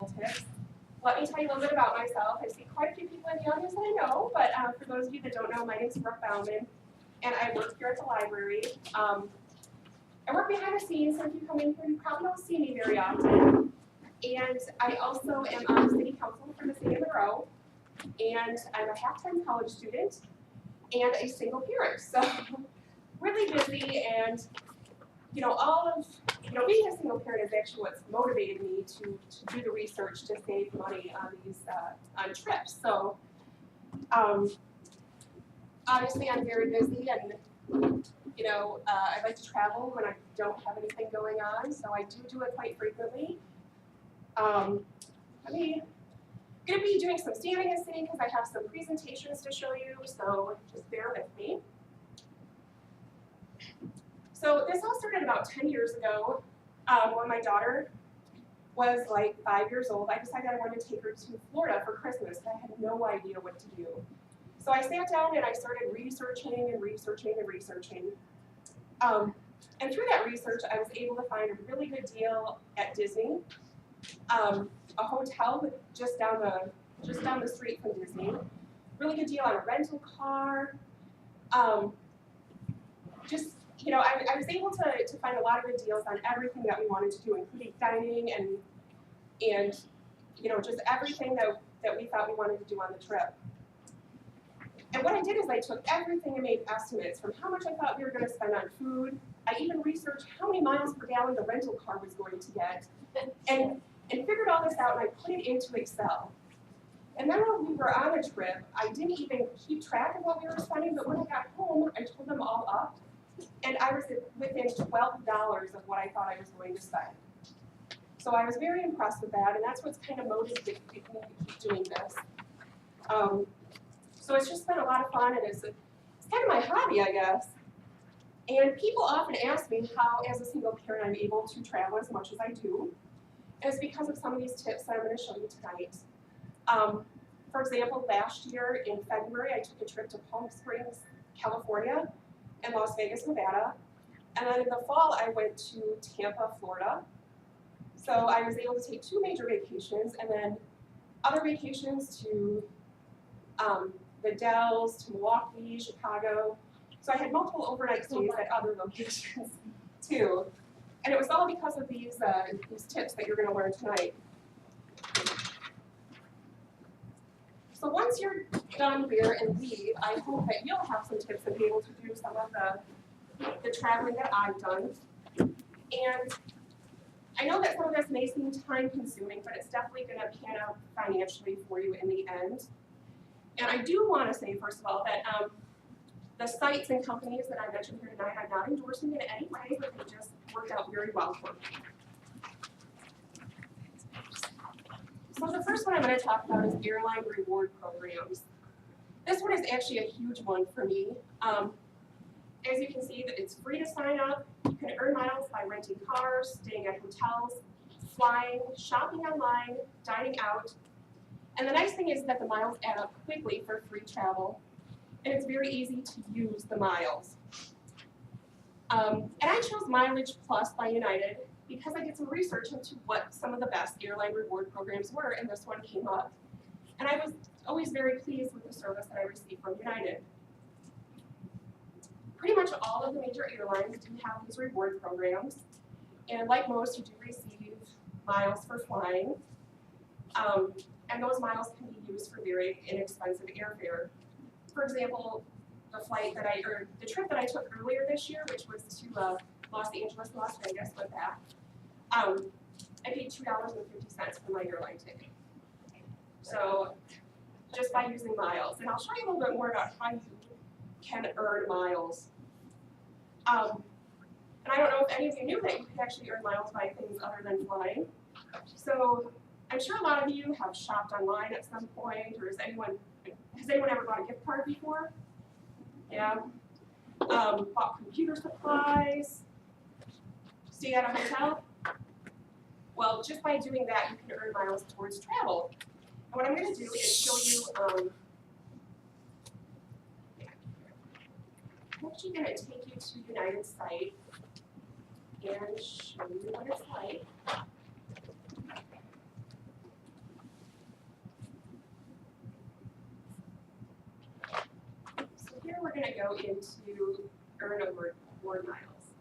tips. Let me tell you a little bit about myself. I see quite a few people in the audience that I know, but for those of you that don't know, my name is Brooke Bauman, and I work here at the library. I work behind the scenes, so if you come in here, you probably don't see me very often. And I also am on the city council for the city of Monroe, and I'm a half-time college student and a single parent. So really busy, and being a single parent is actually what's motivated me to do the research to save money on these on trips. So obviously I'm very busy, and I like to travel when I don't have anything going on, so I do it quite frequently. I'm going to be doing some standing and sitting because I have some presentations to show you, so just bear with me. So this all started about 10 years ago when my daughter was like 5 years old. I decided I wanted to take her to Florida for Christmas, and I had no idea what to do. So I sat down and I started researching and researching and researching. And through that research, I was able to find a really good deal at Disney, a hotel just down the street from Disney, really good deal on a rental car. I was able to find a lot of good deals on everything that we wanted to do, including dining and just everything that we thought we wanted to do on the trip. And what I did is I took everything and made estimates from how much I thought we were going to spend on food. I even researched how many miles per gallon the rental car was going to get, and figured all this out, and I put it into Excel. And then when we were on a trip, I didn't even keep track of what we were spending, but when I got home, I told them all up, and I was within $12 of what I thought I was going to spend. So I was very impressed with that, and that's what's kind of motivated me to keep doing this. So it's just been a lot of fun, and it's kind of my hobby, I guess. And people often ask me how, as a single parent, I'm able to travel as much as I do. And it's because of some of these tips that I'm going to show you tonight. For example, last year in February, I took a trip to Palm Springs, California, and Las Vegas, Nevada. And then in the fall, I went to Tampa, Florida. So I was able to take 2 major vacations, and then other vacations to the Dells, to Milwaukee, Chicago. So I had multiple overnight stays at other locations too. And it was all because of these tips that you're going to learn tonight. So once you're done here and leave, I hope that you'll have some tips and be able to do some of the traveling that I've done. And I know that some of this may seem time consuming, but it's definitely going to pan out financially for you in the end. And I do want to say, first of all, that the sites and companies that I mentioned here tonight, I'm not endorsing in any way, but they just worked out very well for me. So the first one I'm going to talk about is airline reward programs. This one is actually a huge one for me. As you can see, it's free to sign up. You can earn miles by renting cars, staying at hotels, flying, shopping online, dining out. And the nice thing is that the miles add up quickly for free travel, and it's very easy to use the miles. And I chose Mileage Plus by United because I did some research into what some of the best airline reward programs were, and this one came up. And I was always very pleased with the service that I received from United. Pretty much all of the major airlines do have these reward programs, and like most, you do receive miles for flying. And those miles can be used for very inexpensive airfare. For example, the trip that I took earlier this year, which was to Los Angeles, Las Vegas, went back. I paid $2.50 for my airline ticket. So just by using miles, and I'll show you a little bit more about how you can earn miles. And I don't know if any of you knew that you could actually earn miles by things other than flying. So I'm sure a lot of you have shopped online at some point, or has anyone ever bought a gift card before? Yeah. Bought computer supplies, stayed at a hotel? Well, just by doing that, you can earn miles towards travel. And what I'm going to do is show you, I'm actually going to take you to United's site and show you what it's like. here we're going to go into earn award miles.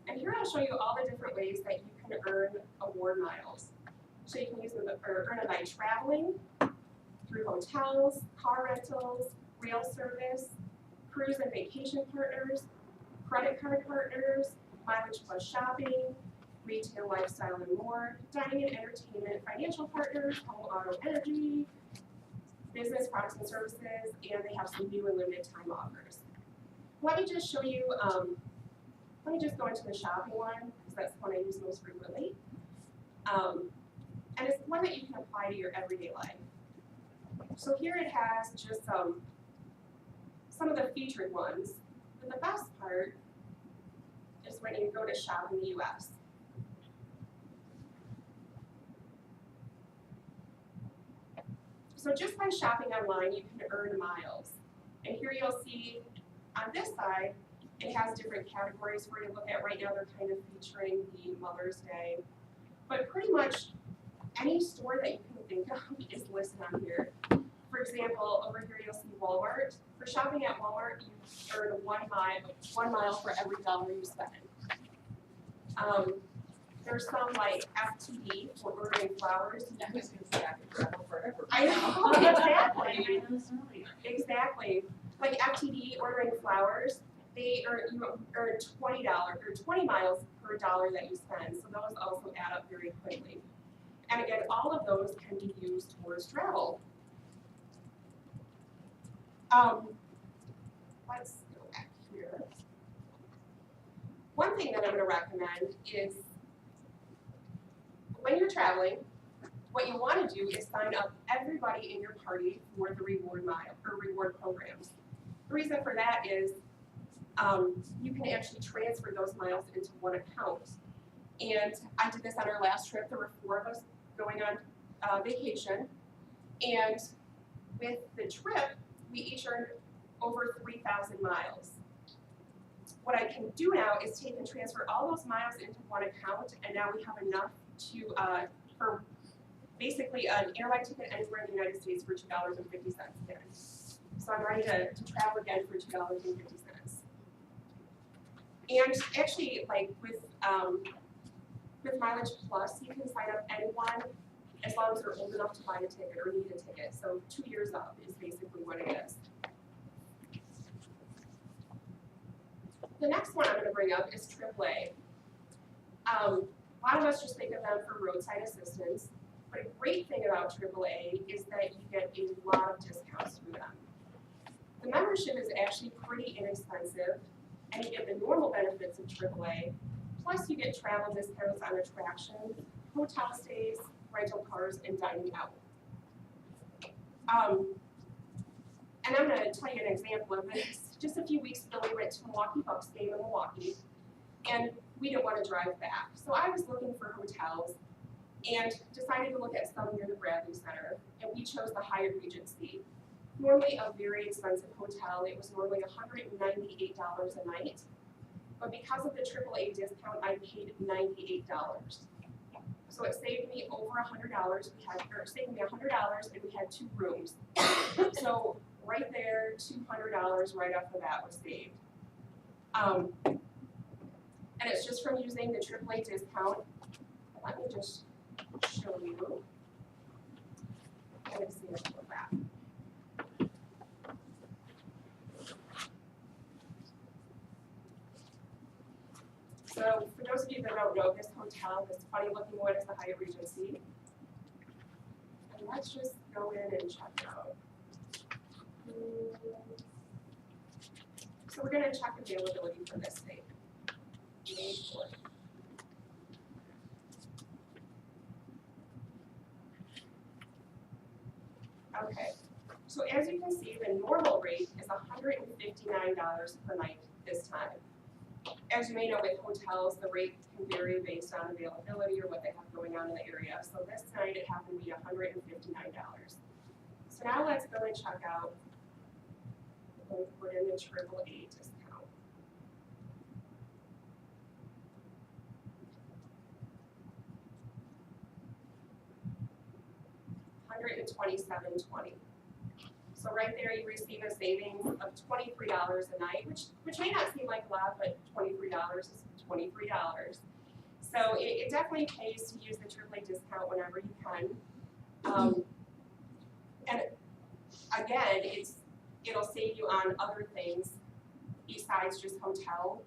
And here I'll show you all the different ways that you can earn award miles. So you can use them or earn them by traveling, through hotels, car rentals, rail service, cruise and vacation partners, credit card partners, mileage plus shopping, retail, lifestyle, and more, dining and entertainment, financial partners, home, auto, energy, business products and services, and they have some new and limited time offers. Let me just show you, let me just go into the shopping one, because that's the one I use most frequently. And it's one that you can apply to your everyday life. So here it has just some of the featured ones, but the best part is when you go to shop in the US. So just by shopping online, you can earn miles. And here you'll see on this side, it has different categories for you to look at. Right now they're kind of featuring the Mother's Day. But pretty much any store that you can think of is listed on here. For example, over here you'll see Walmart. For shopping at Walmart, you earn 1 mile for every dollar you spend. There's some like FTD for ordering flowers. I was going to say I could travel forever. I know, exactly. Exactly. Like FTD ordering flowers, you earn $20 or 20 miles per dollar that you spend. So those also add up very quickly. And again, all of those can be used towards travel. Let's go back here. One thing that I'm going to recommend is when you're traveling, what you want to do is sign up everybody in your party for the reward programs. The reason for that is you can actually transfer those miles into one account. And I did this on our last trip. There were 4 of us going on vacation. And with the trip, we each earned over 3,000 miles. What I can do now is take and transfer all those miles into one account, and now we have enough to, for basically an airline ticket anywhere in the United States for $2.50 again. So I'm ready to travel again for $2.50. And actually, like with Mileage Plus, you can sign up anyone as long as they're old enough to buy a ticket or need a ticket. So 2 years up is basically what it is. The next one I'm going to bring up is AAA. A lot of us just think of them for roadside assistance, but a great thing about AAA is that you get a lot of discounts through them. The membership is actually pretty inexpensive, and you get the normal benefits of AAA, plus you get travel discounts on attractions, hotel stays, rental cars, and dining out. And I'm going to tell you an example of this. Just a few weeks ago, we went to Milwaukee Bucks game in Milwaukee, and we didn't want to drive back. So I was looking for hotels and decided to look at some near the Bradley Center, and we chose the Hyatt Regency. Normally a very expensive hotel. It was normally $198 a night, but because of the AAA discount, I paid $98. So it saved me over $100. Saved me $100, and we had 2 rooms. So right there, $200 right off the bat was saved. And it's just from using the AAA discount. Let me just show you an example of that. So for those of you that don't know, this hotel, this funny looking one, is the Hyatt Regency. And let's just go in and check it out. So we're going to check availability for this date, May 4th. Okay, so as you can see, the normal rate is $159 per night this time. As you may know, with hotels, the rate can vary based on availability or what they have going on in the area. So this night it happened to be $159. So now let's go and check out. We'll put in the AAA discount. $127.20. So So right there, you receive a savings of $23 a night, which may not seem like a lot, but $23 is $23. So it definitely pays to use the AAA discount whenever you can. And again, it'll save you on other things besides just hotel.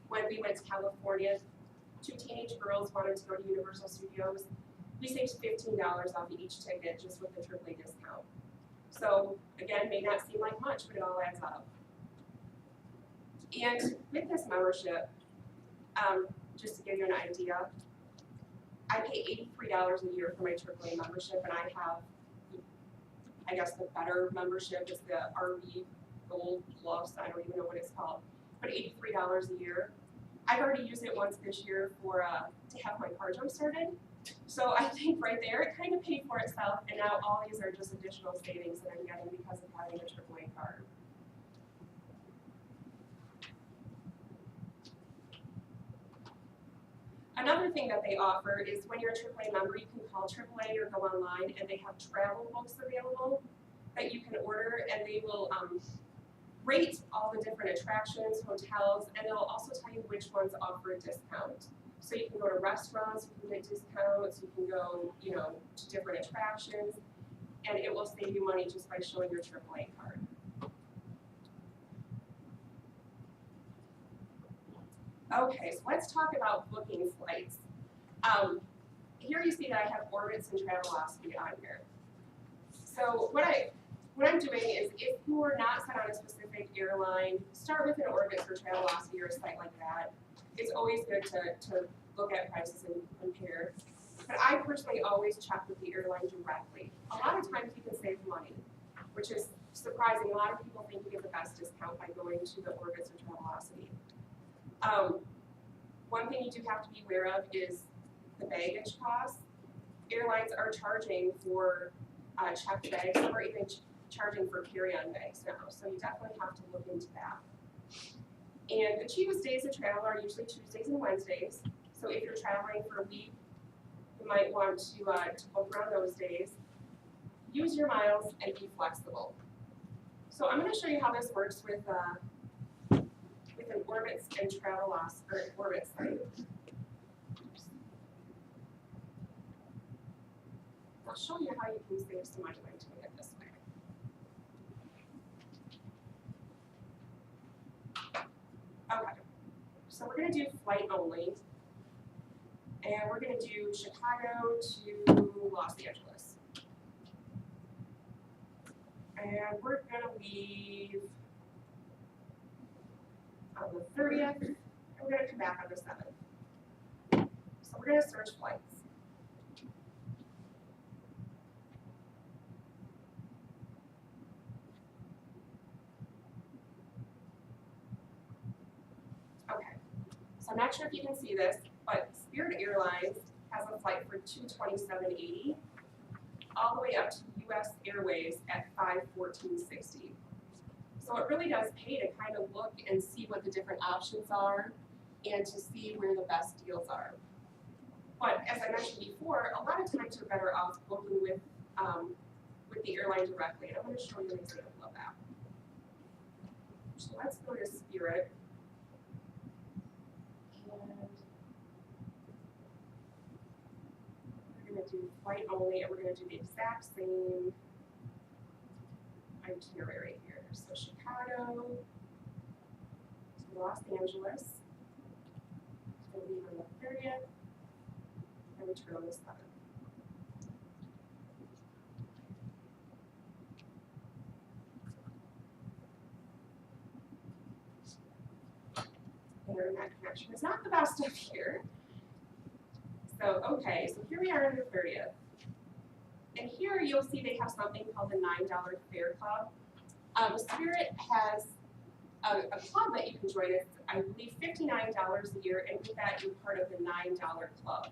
When we went to California, 2 teenage girls wanted to go to Universal Studios. We saved $15 off each ticket just with the AAA discount. So again, may not seem like much, but it all adds up. And with this membership, just to give you an idea, I pay $83 a year for my AAA membership, and I have, I guess the better membership is the RV Gold Plus, I don't even know what it's called, but $83 a year. I've already used it once this year for to have my car jump started. So I think right there, it kind of paid for itself, and now all these are just additional savings that I'm getting because of having a AAA card. Another thing that they offer is when you're a AAA member, you can call AAA or go online, and they have travel books available that you can order, and they will rate all the different attractions, hotels, and it'll also tell you which ones offer a discount. So you can go to restaurants, you can get discounts, you can go, to different attractions, and it will save you money just by showing your AAA card. Okay, so let's talk about booking flights. Here you see that I have Orbitz and Travelocity on here. So what I'm doing is, if you are not set on a specific airline, start with an Orbitz or Travelocity or a site like that. It's always good to look at prices and compare. But I personally always check with the airline directly. A lot of times you can save money, which is surprising. A lot of people think you get the best discount by going to the Orbitz or Travelocity. One thing you do have to be aware of is the baggage costs. Airlines are charging for checked bags, or even charging for carry-on bags now, so you definitely have to look into that. And the cheapest days of travel are usually Tuesdays and Wednesdays, so if you're traveling for a week, you might want to book around those days. Use your miles and be flexible. So I'm going to show you how this works with an Orbitz and Travelocity, or Orbitz site. I'll show you how you can save some money by doing it this way. Okay, so we're going to do flight only, and we're going to do Chicago to Los Angeles. And we're going to leave on the 30th, and we're going to come back on the 7th. So we're going to search flights. Okay, so I'm not sure if you can see this, but Spirit Airlines has a flight for $227.80 all the way up to US Airways at $514.60. So it really does pay to kind of look and see what the different options are and to see where the best deals are. But as I mentioned before, a lot of times you're better off booking with the airline directly. And I'm going to show you an example of that. So let's go to Spirit. And we're going to do flight only, and we're going to do the exact same itinerary here. So Chicago to Los Angeles, so we'll leave on the 30th and return on the 7th. Internet connection is not the best up here. So, okay, so here we are on the 30th. And here you'll see they have something called the $9 Fare Club. Spirit has a club that you can join. It's, I believe, $59 a year, and with that, you're part of the $9 club.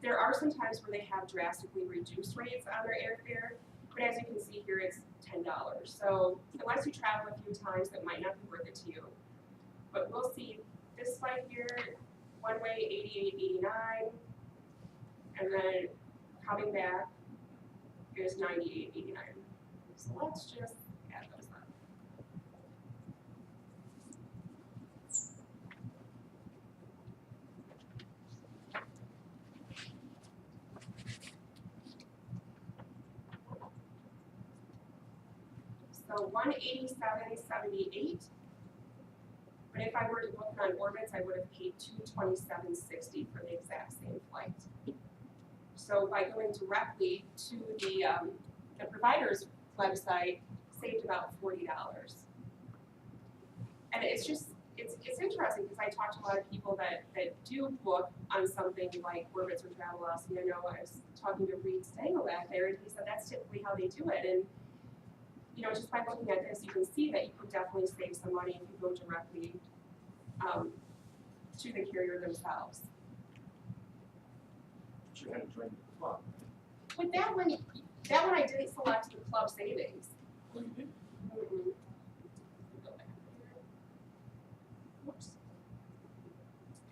There are some times where they have drastically reduced rates on their airfare, but as you can see here, it's $10. So unless you travel a few times, that might not be worth it to you. But we'll see this flight here, one way $88.89, and then coming back is $98.89. So let's just add those up. So 187.78. But if I were to book on Orbitz, I would have paid $227.60 for the exact same flight. So by going directly to the provider's website, saved about $40. And it's just, it's interesting because I talk to a lot of people that do book on something like Orbitz or Travelocity. I know I was talking to Reed Stangelback there, and he said that's typically how they do it. And you know, just by looking at this, you can see that you can definitely save some money if you go directly to the carrier themselves. But you had to join the club. With that one I didn't select the club savings. Well, you did. Mm-mm. Go back here. Whoops.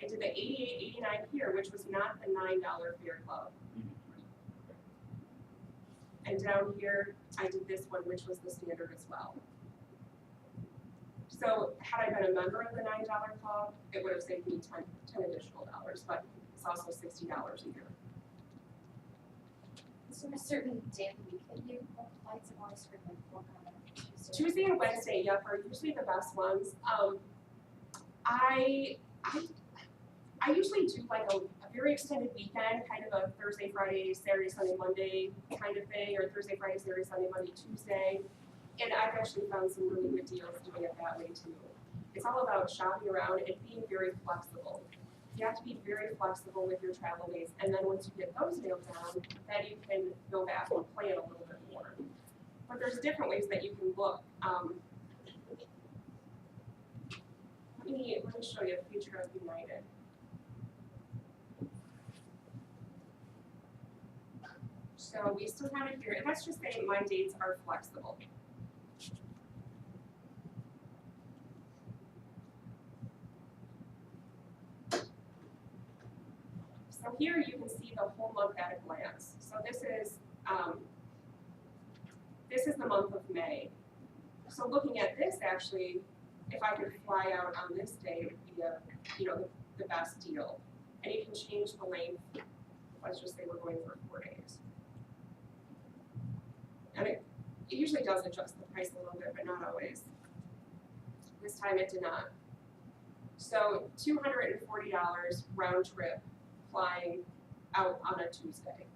I did the $88.89 here, which was not the $9 fare club. And down here, I did this one, which was the standard as well. So had I been a member of the $9 club, it would have saved me 10 additional dollars, but it's also $60 a year. Is there a certain day of the week that you book flights? I've always heard like book on a Tuesday. Tuesday and Wednesday, yep, are usually the best ones. I usually do like a very extended weekend, kind of a Thursday, Friday, Saturday, Sunday, Monday kind of thing, or Thursday, Friday, Saturday, Sunday, Monday, Tuesday. And I've actually found some really good deals doing it that way too. It's all about shopping around and being very flexible. You have to be very flexible with your travel days, and then once you get those nailed down, then you can go back and plan a little bit more. But there's different ways that you can book. Let me show you a feature of United. So we still have it here, and let's just say my dates are flexible. So here you can see the whole month at a glance. So this is the month of May. So looking at this, actually, if I could fly out on this day, it would be the best deal. And you can change the length. Let's just say we're going for 4 days. And it usually does adjust the price a little bit, but not always. This time it did not. So $240 round trip flying out on a Tuesday.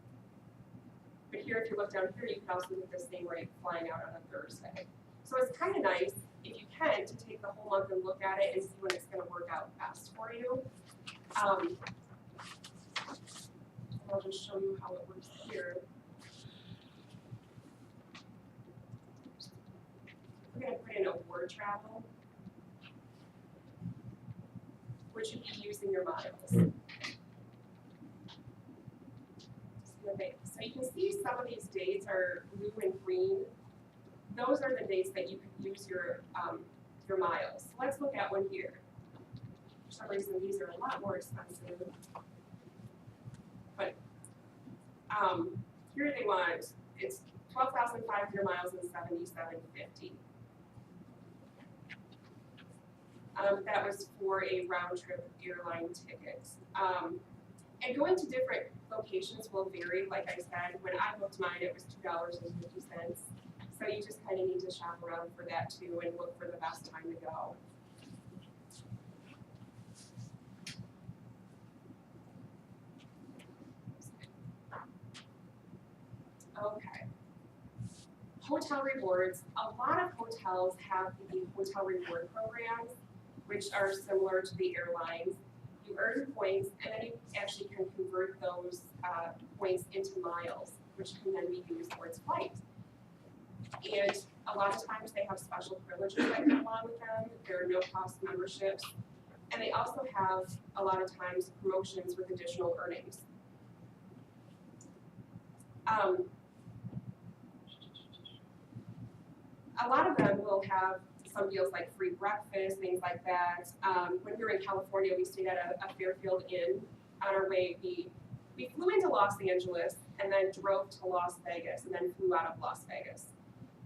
But here, if you look down here, you can also get the same rate flying out on a Thursday. So it's kind of nice, if you can, to take the whole month and look at it and see when it's going to work out best for you. I'll just show you how it works here. We're going to put in award travel, which you'd be using your miles. So you can see some of these dates are blue and green. Those are the dates that you can use your miles. So let's look at one here. For some reason, these are a lot more expensive. But here they want, it's 12,500 miles and $77.50. That was for a round trip airline ticket. And going to different locations will vary. Like I said, when I booked mine, it was $2.50. So you just kind of need to shop around for that too and look for the best time to go. Okay. Hotel rewards. A lot of hotels have the hotel reward programs, which are similar to the airlines. You earn points, and then you actually can convert those points into miles, which can then be used towards flights. And a lot of times they have special privileges that come along with them. There are no-cost memberships. And they also have, a lot of times, promotions with additional earnings. A lot of them will have some deals like free breakfast, things like that. When we were in California, we stayed at a Fairfield Inn. On our way, we flew into Los Angeles and then drove to Las Vegas and then flew out of Las Vegas.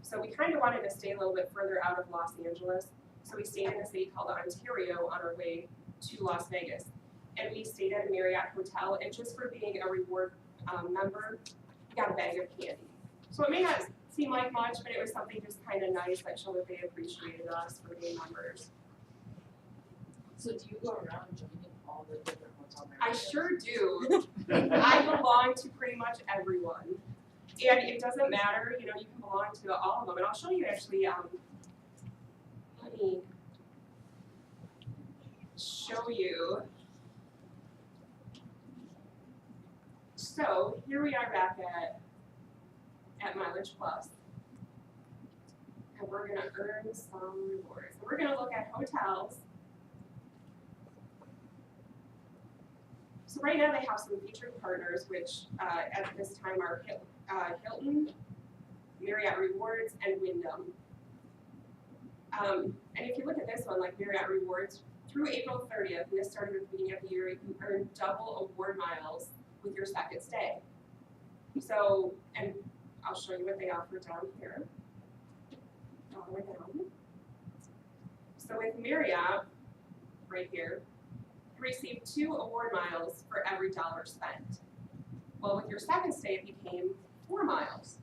So we kind of wanted to stay a little bit further out of Los Angeles. So we stayed in a city called Ontario on our way to Las Vegas. And we stayed at a Marriott hotel, and just for being a reward member, we got a bag of candy. So it may not seem like much, but it was something just kind of nice that showed that they appreciated us for being members. So do you go around joining all the different hotel I memberships? sure do. I belong to pretty much everyone. And it doesn't matter, you know, you can belong to all of them. And I'll show you actually, let me show you. So here we are back at Mileage Plus. And we're gonna earn some rewards. We're gonna look at hotels. So right now they have some featured partners, which at this time are Hilton, Marriott Rewards, and Wyndham. And if you look at this one, like Marriott Rewards, through April 30th, and this started at the beginning of the year, you earn double award miles with your second stay. So, and I'll show you what they offer down here. All the way down. So with Marriott, right here, you receive 2 award miles for every $1 spent. Well, with your second stay, it became 4 miles.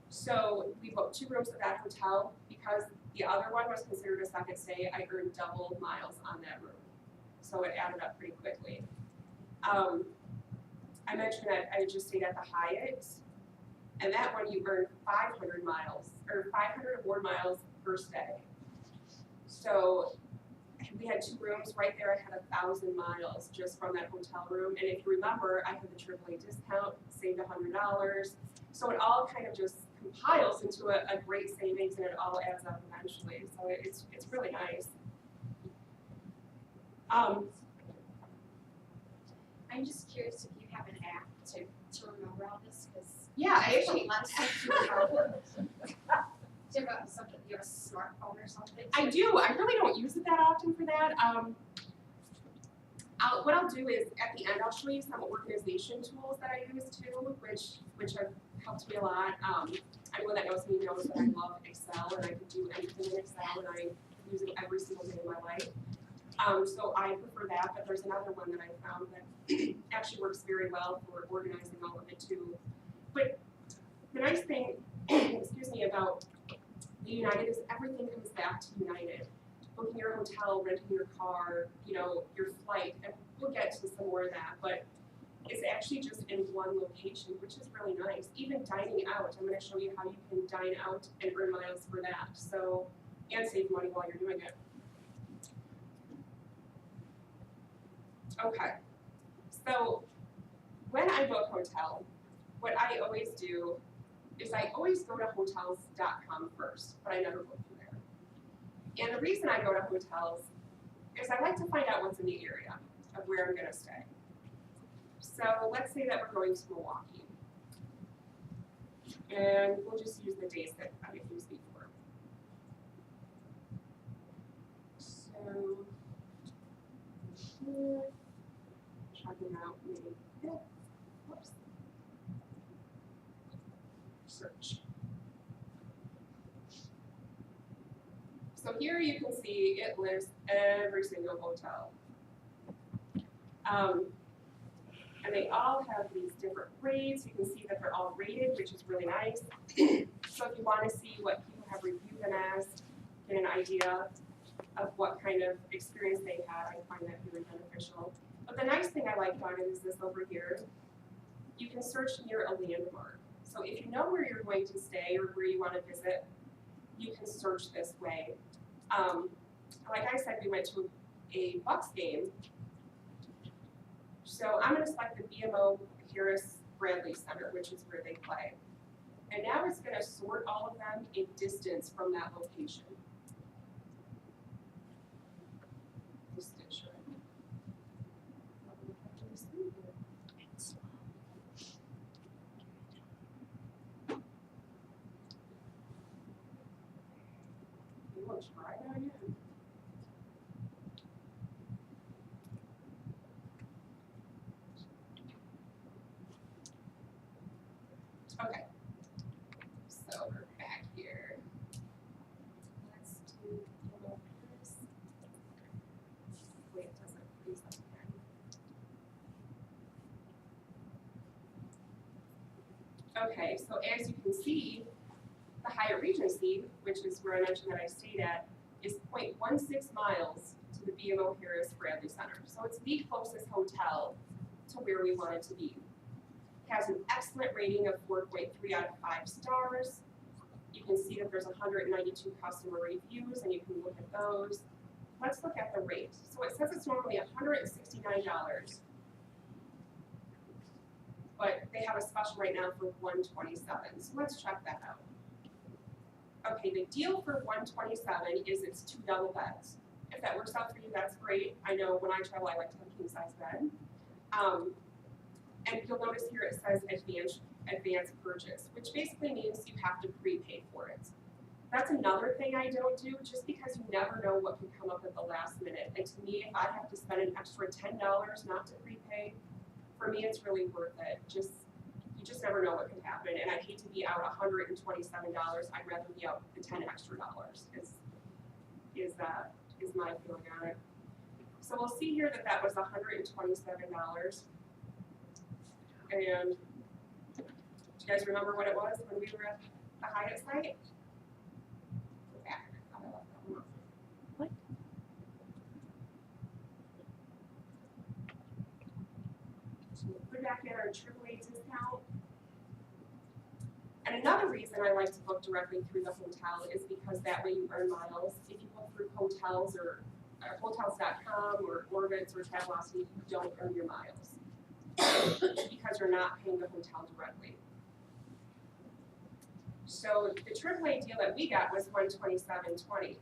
So we booked 2 rooms at that hotel. Because the other one was considered a second stay, I earned double miles on that room. So it added up pretty quickly. I mentioned that I just stayed at the Hyatt, and that one you earned 500 miles, or 500 award miles per stay. So we had 2 rooms right there. I had 1,000 miles just from that hotel room. And if you remember, I had the AAA discount, saved $100. So it all kind of just compiles into a great savings, and it all adds up eventually. So it's really nice. I'm just curious if you have an app to remember all this, because Yeah, I there's a actually, lot of stuff to remember. Do you have something, you have a smartphone or something? I do. I really don't use it that often for that. What I'll do is at the end I'll show you some organization tools that I use too, which have helped me a lot. Anyone that knows me knows that I love Excel, and I can do anything in Excel, and I use it every single day of my life. So I prefer that, but there's another one that I found that actually works very well for organizing all of it too. But the nice thing, excuse me, about the United is everything comes back to United. Booking your hotel, renting your car, you know, your flight, and we'll get to some more of that, but it's actually just in one location, which is really nice. Even dining out, I'm gonna show you how you can dine out and earn miles for that, so, and save money while you're doing it. Okay, so when I book hotel, what I always do is I always go to hotels.com first, but I never book from there. And the reason I go to hotels is I like to find out what's in the area of where I'm gonna stay. So let's say that we're going to Milwaukee. And we'll just use the days that I've used before. So, checking out maybe, whoops. Search. So here you can see it lists every single hotel. And they all have these different rates. You can see that they're all rated, which is really nice. So if you want to see what people have reviewed them as, get an idea of what kind of experience they had, I find that really beneficial. But the nice thing I like about it is this over here. You can search near a landmark. So if you know where you're going to stay or where you want to visit, you can search this way. Like I said, we went to a Bucks game. So I'm going to select the BMO Harris Bradley Center, which is where they play. And now it's going to sort all of them in distance from that location. Distance, right? We'll try that again. Okay, so we're back here. Okay, so as you can see, the Hyatt Regency, which is where I mentioned that I stayed at, is 0.16 miles to the BMO Harris Bradley Center. So it's the closest hotel to where we want it to be. It has an excellent rating of 4.3 out of 5 stars. You can see that there's 192 customer reviews, and you can look at those. Let's look at the rate. So it says it's normally $169, but they have a special right now for $127. So let's check that out. Okay, the deal for $127 is it's 2 double beds. If that works out for you, that's great. I know when I travel, I like to have a king size bed. And you'll notice here it says advance purchase, which basically means you have to prepay for it. That's another thing I don't do, just because you never know what can come up at the last minute. And to me, if I have to spend an extra $10 not to prepay, for me it's really worth it. You just never know what can happen, and I'd hate to be out $127. I'd rather be out the 10 extra dollars. Is my feeling on it. So we'll see here that was $127. And do you guys remember what it was when we were at the Hyatt site? Back. I left that one off. What? So we'll put back in our AAA discount. And another reason I like to book directly through the hotel is because that way you earn miles. If you book through hotels or hotels.com or Orbitz or Travelocity, you don't earn your miles because you're not paying the hotel directly. So the AAA deal that we got was $127.20.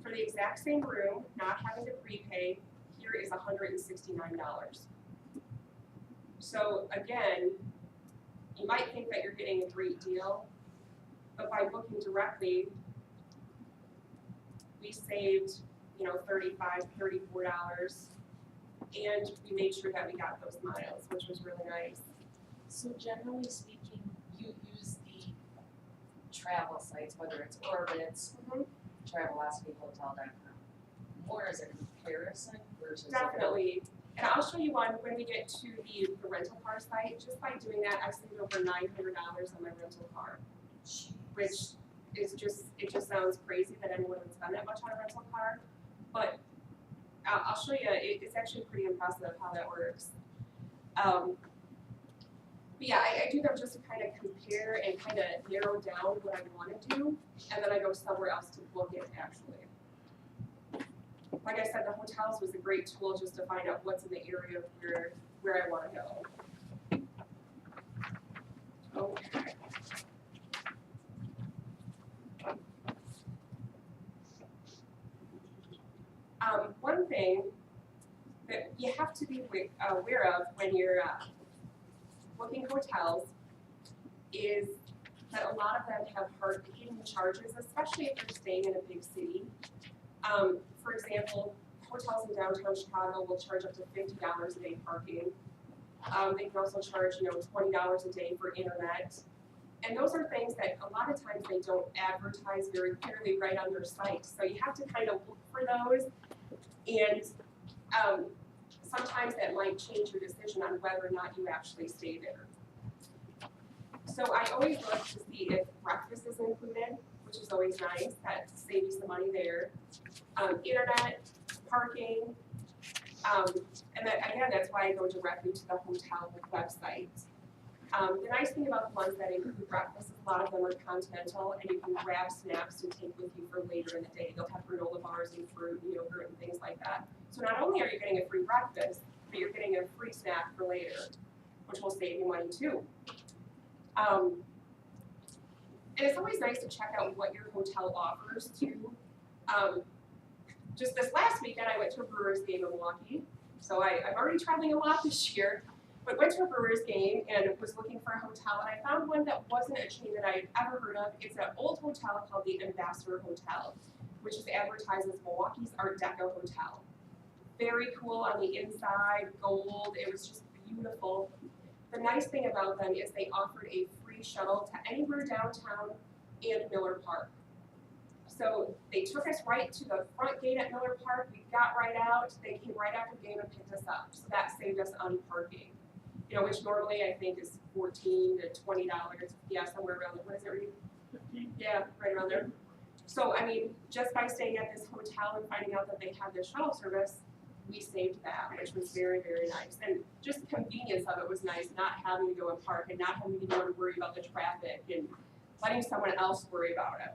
For the exact same room, not having to prepay, here is $169. So again, you might think that you're getting a great deal, but by booking directly, we saved, $35, $34, and we made sure that we got those miles, which was really nice. So generally speaking, you use the travel sites, whether it's Orbitz, Travelocity, Hotel.com, or as a comparison versus Definitely. And I'll show you one when we get to the rental car site. Just by doing that, I saved over $900 on my rental car, which is it just sounds crazy that anyone would spend that much on a rental car. But I'll show you, it's actually pretty impressive how that works. But yeah, I do them just to kind of compare and kind of narrow down what I want to do, and then I go somewhere else to book it actually. Like I said, the hotels was a great tool just to find out what's in the area where I want to go. Okay. One thing that you have to be aware of when you're booking hotels is that a lot of them have hidden charges, especially if you're staying in a big city. For example, hotels in downtown Chicago will charge up to $50 a day parking. They can also charge, $20 a day for internet. And those are things that a lot of times they don't advertise very clearly right on their site. So you have to kind of look for those. And sometimes that might change your decision on whether or not you actually stay there. So I always look to see if breakfast is included, which is always nice. That saves you some money there. Internet, parking, and then, again, that's why I go directly to the hotel website. The nice thing about the ones that include breakfast is a lot of them are continental, and you can grab snacks to take with you for later in the day. They'll have granola bars and fruit and yogurt and things like that. So not only are you getting a free breakfast, but you're getting a free snack for later, which will save you money too. And it's always nice to check out what your hotel offers too. Just this last weekend, I went to a Brewers game in Milwaukee. So I'm already traveling a lot this year, but went to a Brewers game and was looking for a hotel, and I found one that wasn't a chain that I had ever heard of. It's an old hotel called the Ambassador Hotel, which is advertised as Milwaukee's Art Deco Hotel. Very cool on the inside, gold. It was just beautiful. The nice thing about them is they offered a free shuttle to anywhere downtown and Miller Park. So they took us right to the front gate at Miller Park. We got right out. They came right after the game and picked us up. So that saved us on parking. you know, which normally I think is $14 to $20, yeah, somewhere around, what is it, Reed? 15. Yeah, right around there. So, I mean, just by staying at this hotel and finding out that they had this shuttle service, we saved that, which was very, very nice. And just the convenience of it was nice, not having to go and park and not having to go and worry about the traffic and letting someone else worry about it.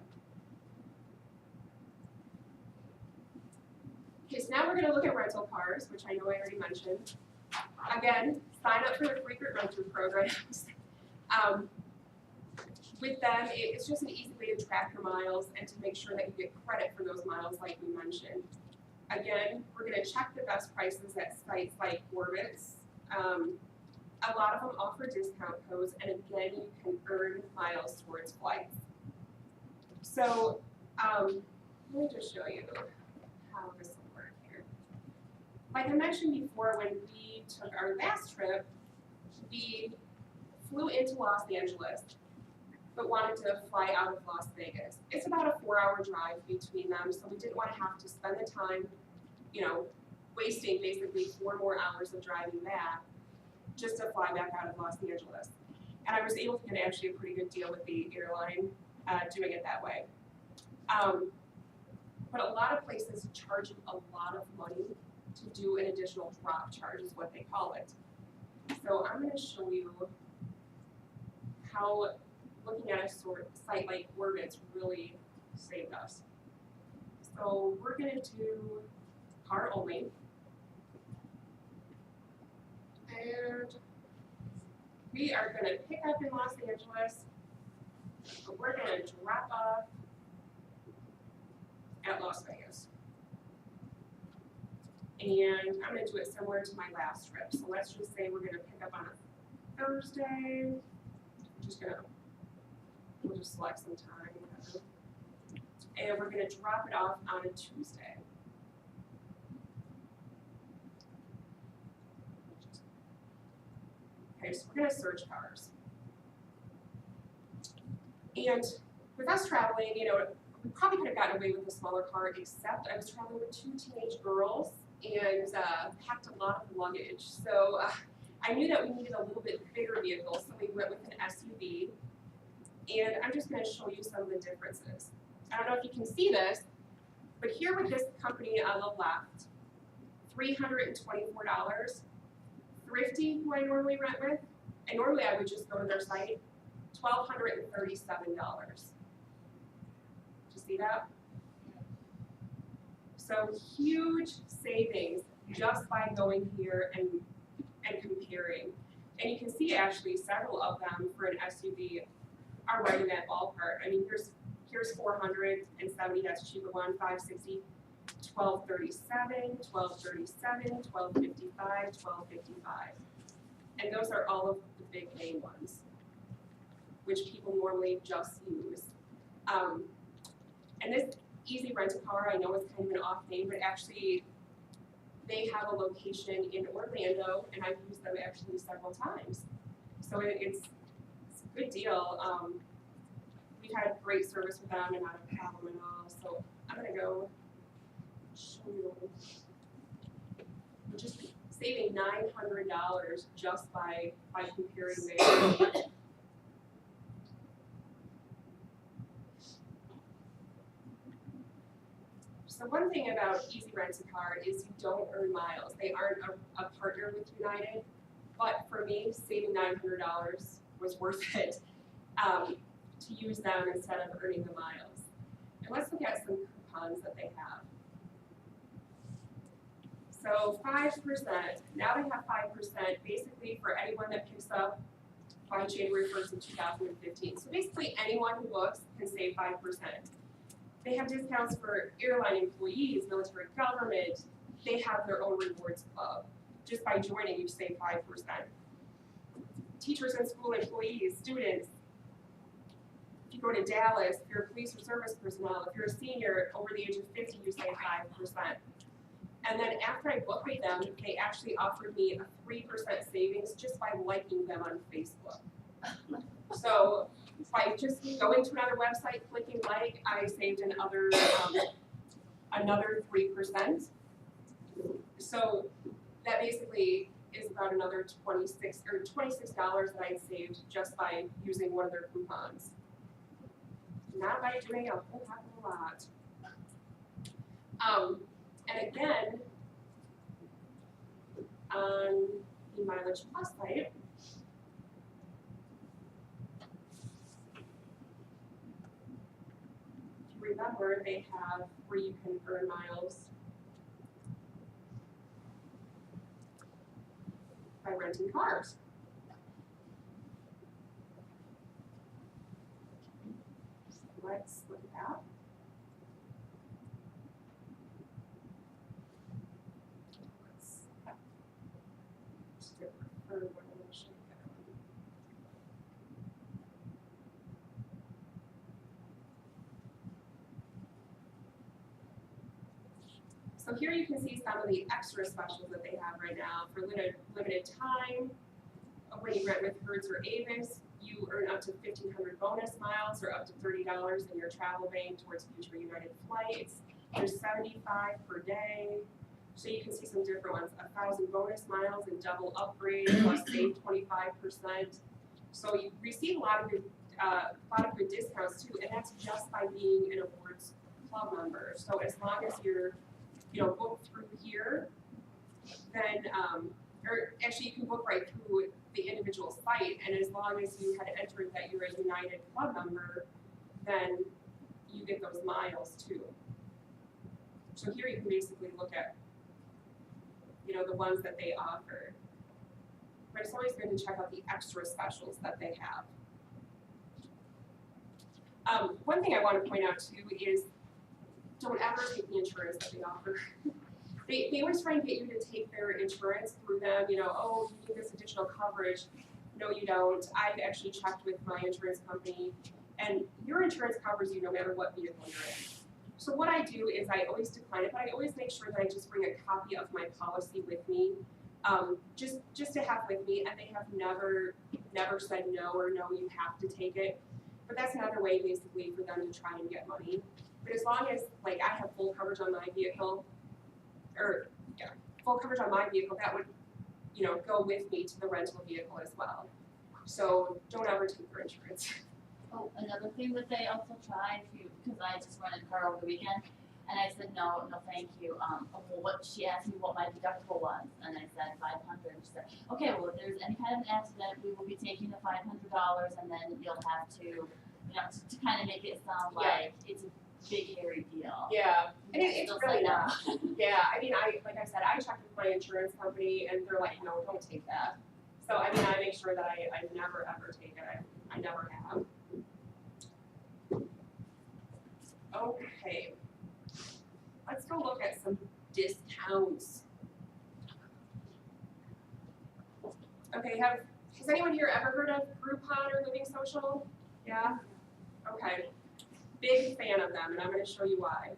Okay, so now we're gonna look at rental cars, which I know I already mentioned. Again, sign up for the frequent renter programs. With them, it's just an easy way to track your miles and to make sure that you get credit for those miles like we mentioned. Again, we're gonna check the best prices at sites like Orbitz. A lot of them offer discount codes, and again, you can earn miles towards flights. So, let me just show you how this will work here. Like I mentioned before, when we took our last trip, we flew into Los Angeles, but wanted to fly out of Las Vegas. It's about a 4-hour drive between them, so we didn't want to have to spend the time, you know, wasting basically 4 more hours of driving back just to fly back out of Los Angeles. And I was able to get actually a pretty good deal with the airline doing it that way. But a lot of places charge you a lot of money to do an additional drop charge is what they call it. So I'm going to show you how looking at a site like Orbitz really saved us. So we're going to do car only. And we are going to pick up in Los Angeles. But we're going to drop off at Las Vegas. And I'm going to do it similar to my last trip. So let's just say we're going to pick up on a Thursday. We'll just select some time, whatever. And we're going to drop it off on a Tuesday. Okay, so we're going to search cars. And with us traveling, you know, we probably could have gotten away with a smaller car, except I was traveling with 2 teenage girls and packed a lot of luggage. So I knew that we needed a little bit bigger vehicle, so we went with an SUV. And I'm just going to show you some of the differences. I don't know if you can see this, but here with this company on the left, $324. Thrifty, who I normally rent with, and normally I would just go to their site, $1,237. Did you see that? So huge savings just by going here and comparing. And you can see actually several of them for an SUV are right in that ballpark. I mean, here's 470, that's a cheaper one, 560, 1237, 1237, 1255, 1255. And those are all of the big name ones, which people normally just use. And this Easy Rent-A-Car, I know it's kind of an off name, but actually they have a location in Orlando, and I've used them actually several times. So it's a good deal. We've had great service with them and not a problem at all. So I'm gonna go show you. We're just saving $900 just by comparing there. So one thing about Easy Rent-A-Car is you don't earn miles. They aren't a partner with United, but for me, saving $900 was worth it to use them instead of earning the miles. And let's look at some coupons that they have. So 5%, now they have 5% basically for anyone that picks up by January 1st of 2015. So basically anyone who books can save 5%. They have discounts for airline employees, military government. They have their own rewards club. Just by joining, you save 5%. Teachers and school employees, students. If you go to Dallas, if you're a police or service personnel, if you're a senior over the age of 50, you save 5%. And then after I booked with them, they actually offered me a 3% savings just by liking them on Facebook. So by just going to another website, clicking like, I saved another 3%. So that basically is about another $26 that I saved just by using one of their coupons. Not by doing a whole heck of a lot. And again, on the Mileage Plus site, if you remember, they have where you can earn miles by renting cars. Let's look at that. Let's just prefer what I'm going to show you that one. So here you can see some of the extra specials that they have right now for limited time. When you rent with Hertz or Avis, you earn up to 1,500 bonus miles or up to $30 in your travel bank towards future United flights. There's 75 per day. So you can see some different ones. 1,000 bonus miles and double upgrade plus save 25%. So you receive a lot of good discounts too, and that's just by being an awards club member. So as long as you're booked through here, then or actually you can book right through the individual site, and as long as you had entered that you're a United club member, then you get those miles too. So here you can basically look at, the ones that they offer. But it's always good to check out the extra specials that they have. One thing I want to point out too is don't ever take the insurance that they offer. They always try and get you to take their insurance through them, oh, you need this additional coverage. No, you don't. I've actually checked with my insurance company, and your insurance covers you no matter what vehicle you're in. So what I do is I always decline it, but I always make sure that I just bring a copy of my policy with me, just to have with me, and they have never said no or no, you have to take it. But that's another way basically for them to try and get money. But as long as I have full coverage on my vehicle, full coverage on my vehicle, that would, go with me to the rental vehicle as well. So don't ever take their insurance. Oh, another thing that they also try, because I just rented a car over the weekend, and I said, no, thank you. She asked me what my deductible was, and I said 500. She said, okay, well, if there's any kind of an accident, we will be taking the $500, and then you'll have to, to kind of make it sound like it's a big hairy deal. Yeah, and it's really not. No. Yeah, I mean, like I said, I checked with my insurance company, and they're like, no, don't take that. So, I mean, I make sure that I never ever take it. I never have. Okay, let's go look at some discounts. Okay, has anyone here ever heard of Groupon or Living Social? Yeah? Okay. Big fan of them, and I'm going to show you why.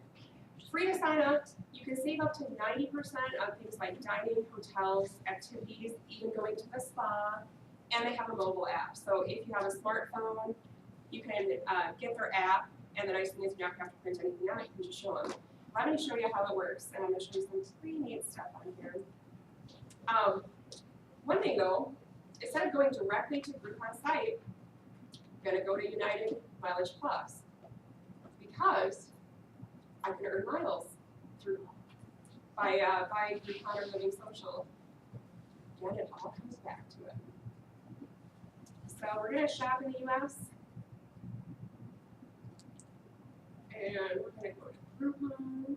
Free to sign up, you can save up to 90% on things like dining, hotels, activities, even going to the spa, and they have a mobile app. So if you have a smartphone, you can get their app, and the nice thing is you don't have to print anything out, you can just show them. Let me show you how it works, and I'm going to show you some pretty neat stuff on here. One thing though, instead of going directly to Groupon's site, I'm going to go to United Mileage Plus, because I can earn miles through by Groupon or Living Social. Again, it all comes back to it. So we're going to shop in the U.S. and we're going to go to Groupon.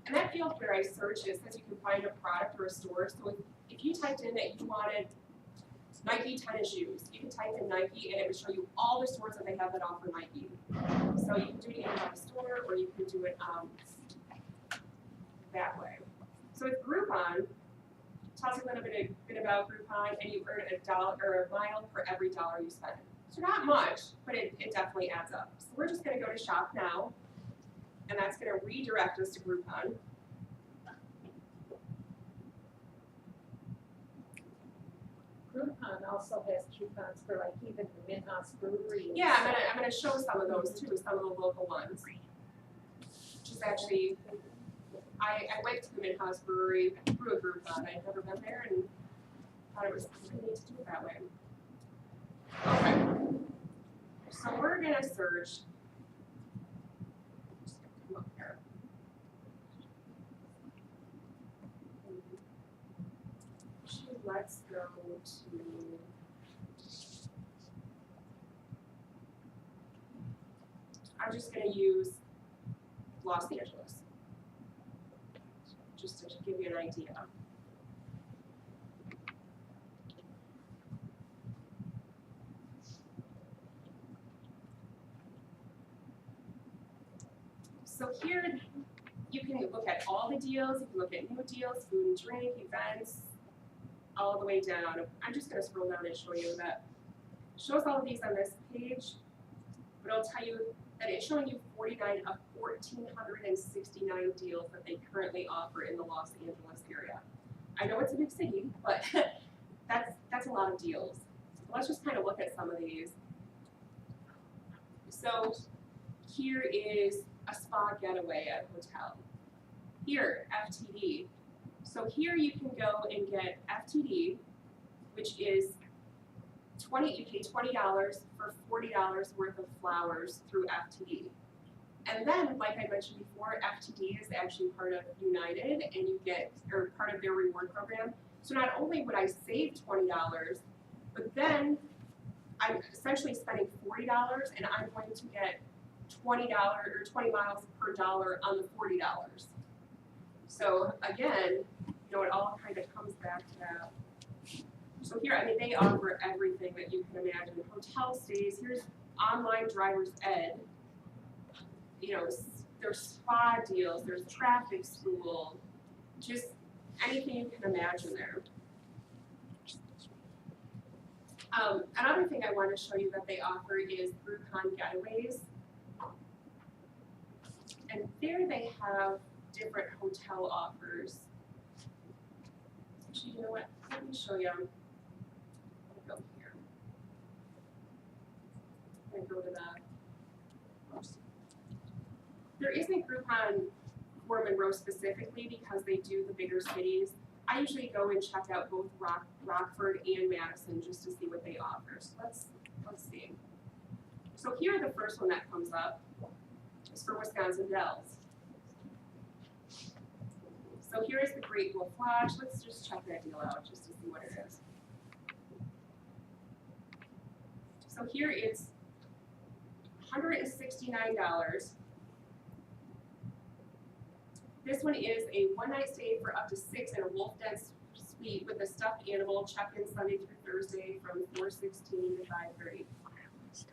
And that field where I search is says you can find a product or a store. So if you typed in that you wanted Nike tennis shoes, you can type in Nike and it would show you all the stores that they have that offer Nike. So you can do it either on the store or you can do it that way. So with Groupon, it tells you a little bit about Groupon, and you earn $1 or a mile for every dollar you spend. So not much, but it definitely adds up. So we're just going to go to Shop Now, and that's going to redirect us to Groupon. Groupon also has coupons for even the Minhouse Brewery. Yeah, I'm gonna show some of those too, some of the local ones. Which is actually I went to the Midhouse Brewery through a Groupon. I'd never been there and thought it was pretty neat to do it that way. Okay. So we're gonna search. Just gonna come up here. Let's go to. I'm just gonna use Los Angeles, just to give you an idea. So here, you can look at all the deals, you can look at new deals, food and drink, events, all the way down. I'm just gonna scroll down and show you that. It shows all of these on this page, but I'll tell you that it's showing you 49 of 1,469 deals that they currently offer in the Los Angeles area. I know it's a big city, but that's a lot of deals. Let's just kind of look at some of these. So here is a spa getaway at a hotel. Here, FTD. So here you can go and get FTD, which is you pay $20 for $40 worth of flowers through FTD. And then, like I mentioned before, FTD is actually part of United and you get, or part of their reward program. So not only would I save $20, but then I'm essentially spending $40 and I'm going to get $20 or 20 miles per dollar on the $40. So again, you know, it all kind of comes back to that. So here, I mean, they offer everything that you can imagine. Hotel stays, here's online driver's ed. You know, there's spa deals, there's traffic school, just anything you can imagine there. Another thing I want to show you that they offer is Groupon getaways. And there they have different hotel offers. Actually, you know what? Let me show you. I'll go here. I'm going to go to the. Oops. There isn't Groupon for Monroe specifically because they do the bigger cities. I usually go and check out both Rockford and Madison just to see what they offer. So let's see. So here, the first one that comes up is for Wisconsin Dells. So here is the Great Wolf Lodge. Let's just check that deal out just to see what it is. So here it's $169. This one is a one-night stay for up to 6 in a Wolf Den suite with a stuffed animal, check-in Sunday through Thursday from 4:16 to 5:30.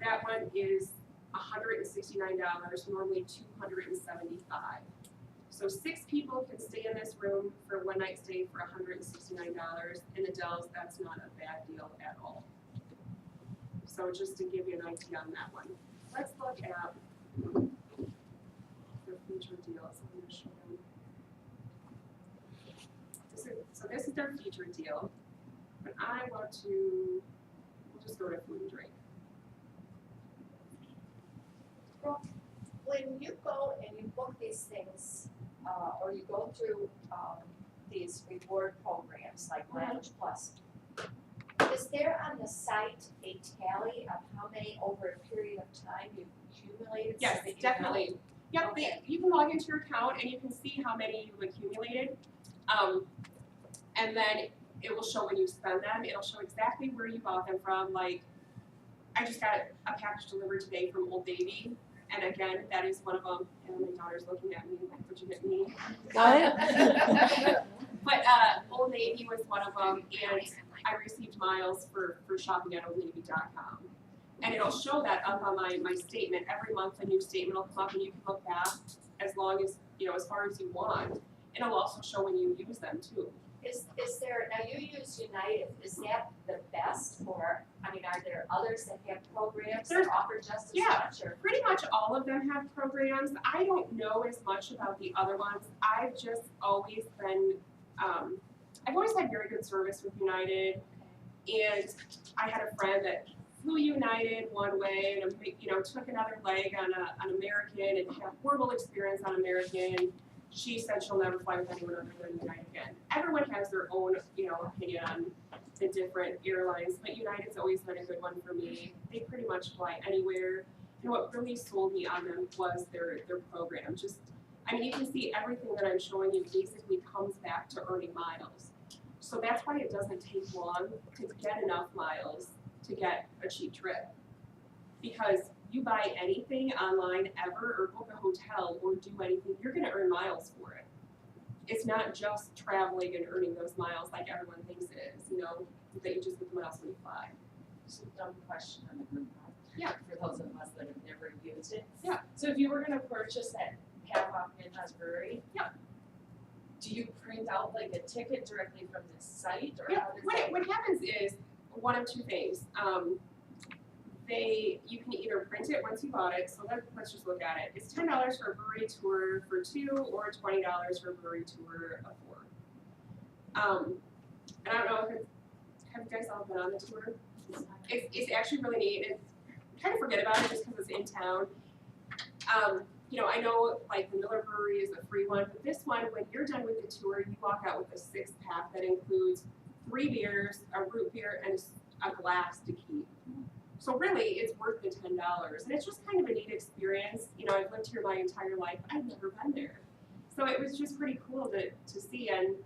That one is $169, normally $275. So 6 people can stay in this room for a one-night stay for $169. In the Dells, that's not a bad deal at all. So just to give you an idea on that one. Let's look at the feature deals. I'm going to show them. This is their feature deal. But I want to, we'll just go to food and drink. Well, when you go and you book these things, or you go through these reward programs like Lounge Plus, is there on the site a tally of how many over a period of time you've accumulated? Yes, so that you definitely. know? Yep, Okay. you can log into your account and you can see how many you've accumulated. And then it will show when you spend them. It'll show exactly where you bought them from. Like, I just got a package delivered today from Old Navy. And again, that is one of them. And my daughter's looking at me like, what'd you get me? But Old Navy was one of them. And I received miles for shopping at oldnavy.com. And it'll show that up on my statement. Every month a new statement will come up and you can look back as long as, you know, as far as you want. And it'll also show when you use them too. Is there, now you use United, is that the best, or, I mean, are there others that have programs that offer just as Yeah. much, or? Pretty much all of them have programs. I don't know as much about the other ones. I've just always been, I've always had very good service with United. And I had a friend that flew United one way and, you know, took another leg on American and had a horrible experience on American. she said she'll never fly with anyone other than United again. Everyone has their own, opinion on the different airlines, but United's always been a good one for me. They pretty much fly anywhere. And what really sold me on them was their program. You can see everything that I'm showing you basically comes back to earning miles. So that's why it doesn't take long to get enough miles to get a cheap trip. Because you buy anything online ever or book a hotel or do anything, you're gonna earn miles for it. It's not just traveling and earning those miles like everyone thinks it is, that you just get the miles when you fly. Just a dumb question on the group. Yeah. For those of us that have never used it. Yeah. So if you were gonna purchase that half off Midhouse Brewery. Yeah. Do you print out like a ticket directly from the site or Yeah, how does that? what happens is one of two things. You can either print it once you bought it, so let's just look at it. It's $10 for a brewery tour for 2 or $20 for a brewery tour of 4. And I don't know if have you guys all been on the tour? It's actually really neat. It's kind of forget about it just because it's in town. I know like the Miller Brewery is a free one, but this one, when you're done with the tour, you walk out with a 6-pack that includes 3 beers, a root beer, and a glass to keep. So really, it's worth the $10, and it's just kind of a neat experience. I've lived here my entire life, but I've never been there. So it was just pretty cool to see, and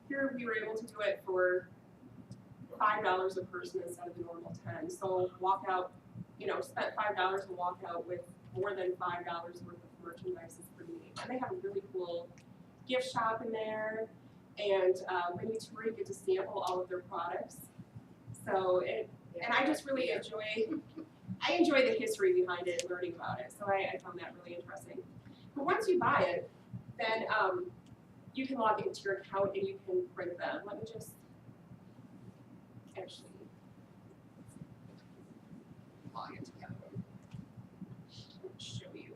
here we were able to do it for $5 a person instead of the normal 10. So walk out, spent $5 and walk out with more than $5 worth of merchandise is pretty neat. And they have a really cool gift shop in there, and when you tour, you get to sample all of their products. So and I just really enjoy the history behind it and learning about it. So I found that really interesting. But once you buy it, then you can log into your account and you can print them. Let me just actually log into the other one. Show you.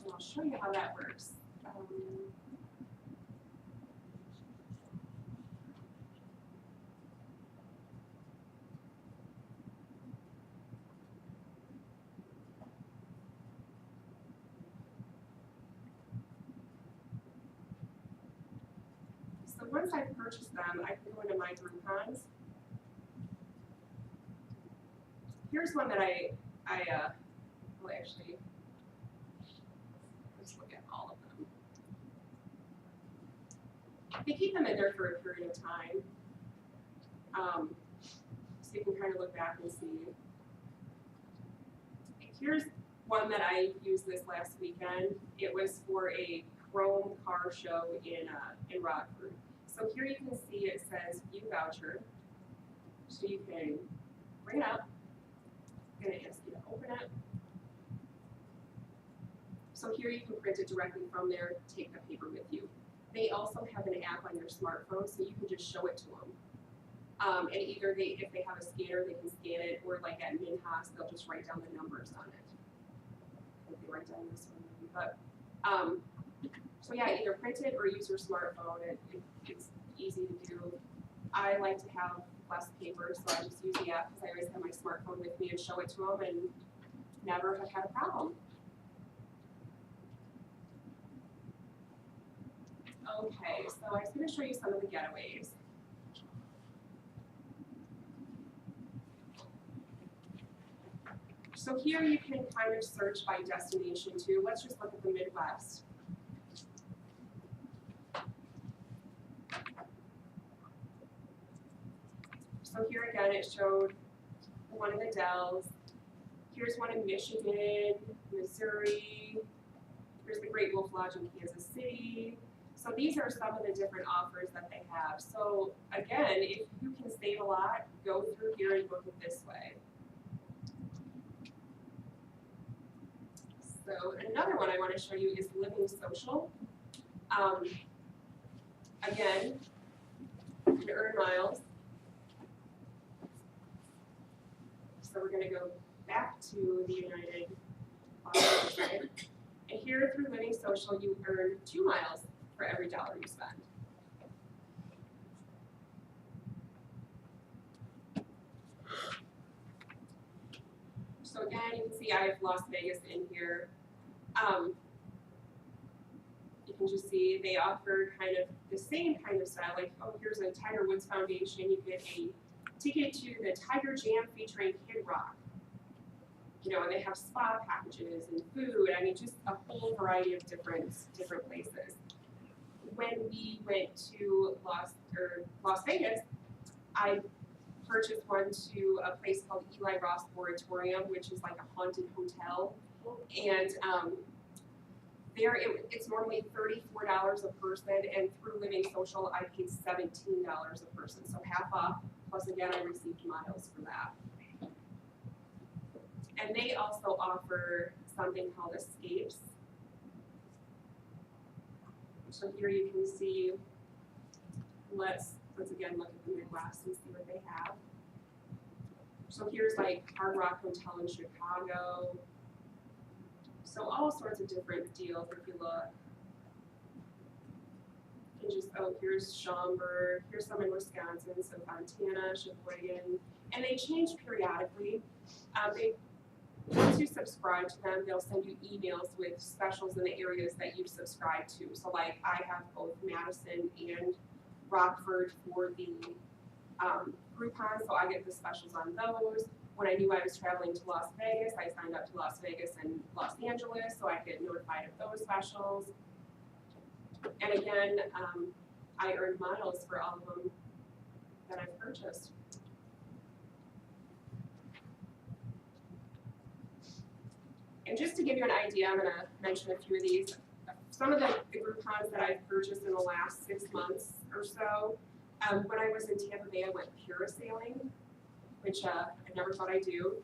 And I'll show you how that works. So once I've purchased them, I can go into my Groupons. Here's one that well actually, let's look at all of them. They keep them in there for a period of time. So you can kind of look back and see. Here's one that I used this last weekend. It was for a chrome car show in Rockford. So here you can see it says view voucher. So you can bring it up. I'm going to ask you to open it. So here you can print it directly from there, take the paper with you. They also have an app on your smartphone, so you can just show it to them. And either if they have a scanner, they can scan it, or like at Minhas, they'll just write down the numbers on it. I think they write down this one, but so yeah, either print it or use your smartphone. It's easy to do. I like to have less paper, so I just use the app because I always have my smartphone with me and show it to them, and never have had a problem. Okay, so I was going to show you some of the getaways. So here you can kind of search by destination too. Let's just look at the Midwest. So here again it showed one in the Dells. Here's one in Michigan, Missouri. Here's the Great Wolf Lodge in Kansas City. So these are some of the different offers that they have. So again, if you can save a lot, go through here and book it this way. So another one I want to show you is Living Social. Again, you can earn miles. So we're going to go back to the United website. And here through Living Social, you earn 2 miles for every dollar you spend. So again, you can see I have Las Vegas in here. You can just see they offer kind of the same kind of style, like, oh, here's a Tiger Woods Foundation, you get a ticket to the Tiger Jam featuring Kid Rock. You know, and they have spa packages and food, I mean, just a whole variety of different places. When we went to Las Vegas, I purchased one to a place called Eli Ross Moratorium, which is like a haunted hotel. And there it's normally $34 a person, and through Living Social I paid $17 a person, so half off, plus again I received miles for that. And they also offer something called escapes. So here you can see, let's again look at the Midwest and see what they have. So here's like Hard Rock Hotel in Chicago. So all sorts of different deals if you look. And just, oh, here's Schaumburg, here's some in Wisconsin, so Fontana, Sheboygan, and they change periodically. Once you subscribe to them, they'll send you emails with specials in the areas that you subscribe to. So like I have both Madison and Rockford for the Groupon, so I get the specials on those. When I knew I was traveling to Las Vegas, I signed up to Las Vegas and Los Angeles, so I get notified of those specials. And again, I earned miles for all of them that I've purchased. And just to give you an idea, I'm going to mention a few of these. Some of the Groupons that I've purchased in the last 6 months or so. When I was in Tampa Bay, I went parasailing, which I never thought I'd do.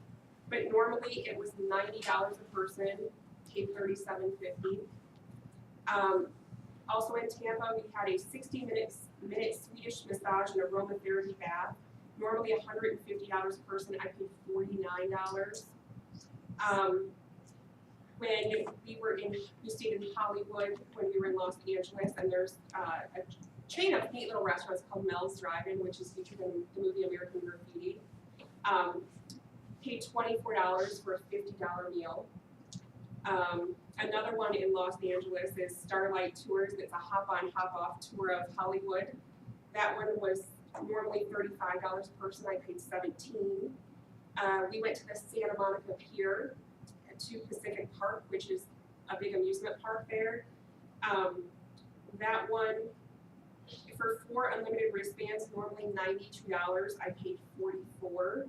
But normally it was $90 a person, paid $37.50. Also in Tampa, we had a 60-minute Swedish massage and aromatherapy bath. Normally $150 a person, I paid $49. When we stayed in Hollywood when we were in Los Angeles, and there's a chain of neat little restaurants called Mel's Drive-In, which is featured in the movie American Graffiti. Paid $24 for a $50 meal. Another one in Los Angeles is Starlight Tours. It's a hop-on, hop-off tour of Hollywood. That one was normally $35 a person. I paid $17. We went to the Santa Monica Pier to Pacific Park, which is a big amusement park there. That one, for 4 unlimited wristbands, normally $92. I paid $44.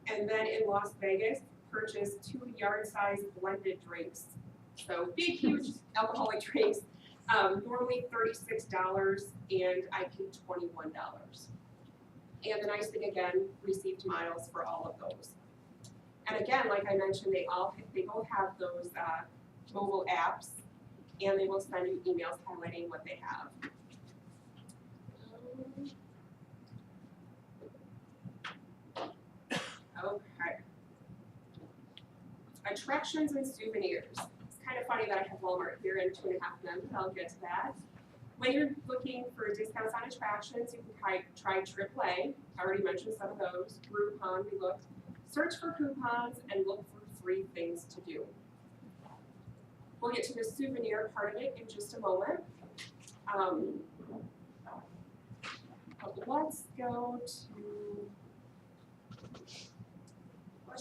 And then in Las Vegas, purchased 2 yard-sized blended drinks. So big, huge alcoholic drinks. Normally $36, and I paid $21. And the nice thing again, received miles for all of those. And again, like I mentioned, they both have those mobile apps, and they will send you emails highlighting what they have. Okay. Attractions and souvenirs. It's kind of funny that I have Walmart here and 2.5 of them, but I'll get to that. When you're looking for discounts on attractions, you can try AAA. I already mentioned some of those. Groupon, we looked. Search for coupons and look for free things to do. We'll get to the souvenir part of it in just a moment. Let's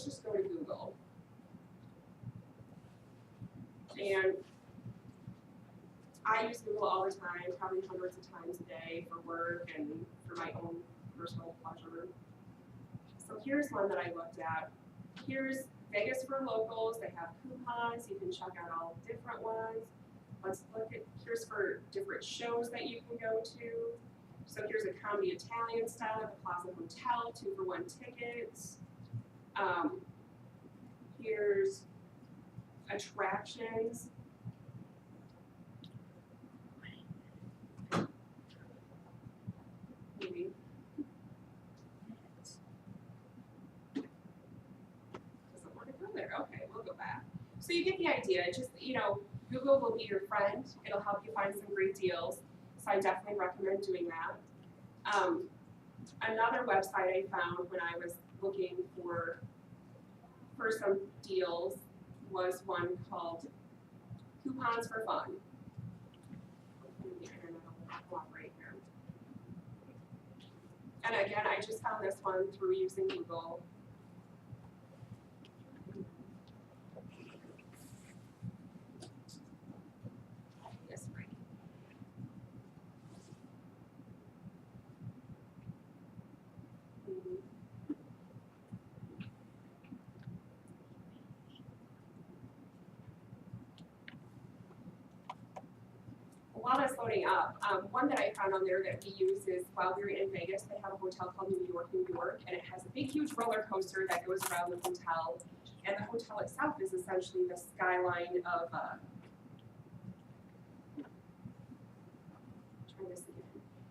just go to Google. And I use Google all the time, probably hundreds of times a day for work and for my own personal pleasure. So here's one that I looked at. Here's Vegas for locals. They have coupons. You can check out all different ones. Let's look at, here's for different shows that you can go to. So here's a comedy Italian style at the Plaza Hotel, 2-for-1 tickets. Here's attractions. Maybe. Doesn't want to go there. Okay, we'll go back. So you get the idea. Just, you know, Google will be your friend. It'll help you find some great deals. So I definitely recommend doing that. Another website I found when I was looking for some deals was one called Coupons for Fun. The internet will cooperate here. And again, I just found this one through using Google. Yes, right. While that's loading up, one that I found on there that we use is while we were in Vegas, they have a hotel called New York, and it has a big, huge roller coaster that goes around the hotel. And the hotel itself is essentially the skyline of,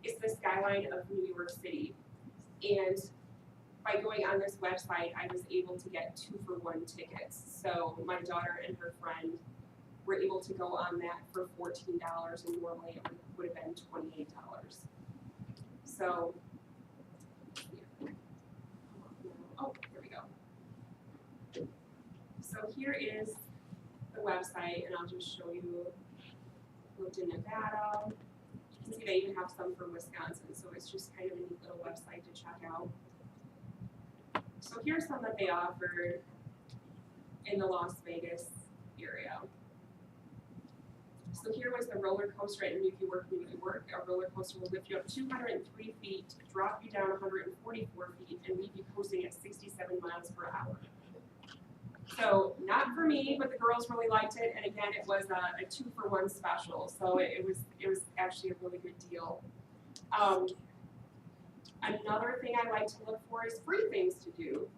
it's the skyline of New York City. And by going on this website, I was able to get 2-for-1 tickets. So my daughter and her friend were able to go on that for $14, and normally it would have been $28. So, oh, here we go. So here is the website, and I'll just show you. Looked in Nevada. You can see they even have some from Wisconsin, so it's just kind of a neat little website to check out. So here's some that they offered in the Las Vegas area. So here was the roller coaster at New York, New York. A roller coaster will lift you up 203 feet, drop you down 144 feet, and leave you coasting at 67 miles per hour. So not for me, but the girls really liked it. And again, it was a 2-for-1 special, so it was actually a really good deal. Another thing I like to look for is free things to do,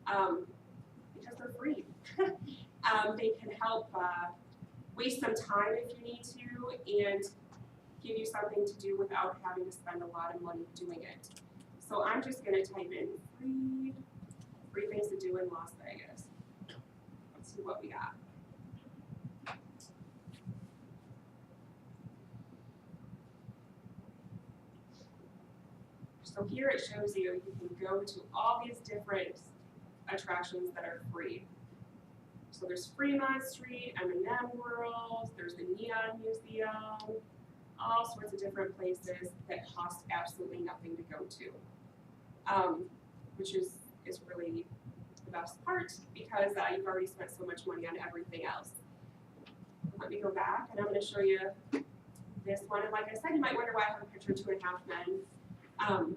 because they're free. They can help waste some time if you need to, and give you something to do without having to spend a lot of money doing it. So I'm just going to type in free things to do in Las Vegas. Let's see what we got. So here it shows you can go to all these different attractions that are free. So there's Fremont Street, M&M World, there's the Neon Museum, all sorts of different places that cost absolutely nothing to go to, which is really the best part, because you've already spent so much money on everything else. Let me go back, and I'm going to show you this one. And like I said, you might wonder why I have a picture of 2.5 Men.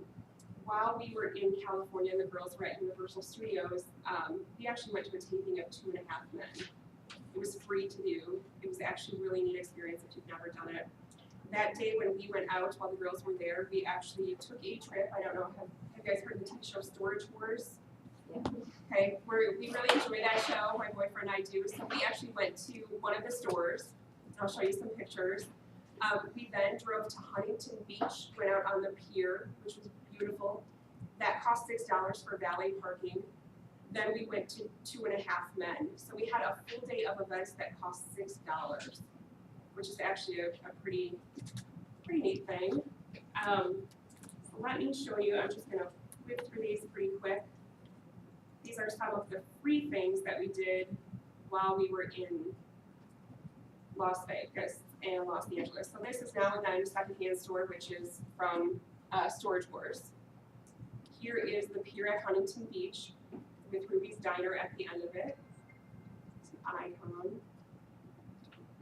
While we were in California and the girls were at Universal Studios, we actually went to a taping of 2.5 Men. It was free to do. It was actually a really neat experience if you've never done it. That day when we went out while the girls were there, we actually took a trip. I don't know, have you guys heard the TV show Storage Wars? Yeah. Okay, we really enjoy that show, my boyfriend and I do. So we actually went to one of the stores. I'll show you some pictures. We then drove to Huntington Beach, went out on the pier, which was beautiful. That cost $6 for valet parking. Then we went to 2.5 Men. So we had a full day of events that cost $6, which is actually a pretty neat thing. So let me show you. I'm just going to whip through these pretty quick. These are some of the free things that we did while we were in Las Vegas and Los Angeles. So this is now a secondhand store, which is from Storage Wars. Here is the pier at Huntington Beach with Ruby's Diner at the end of it. It's an icon.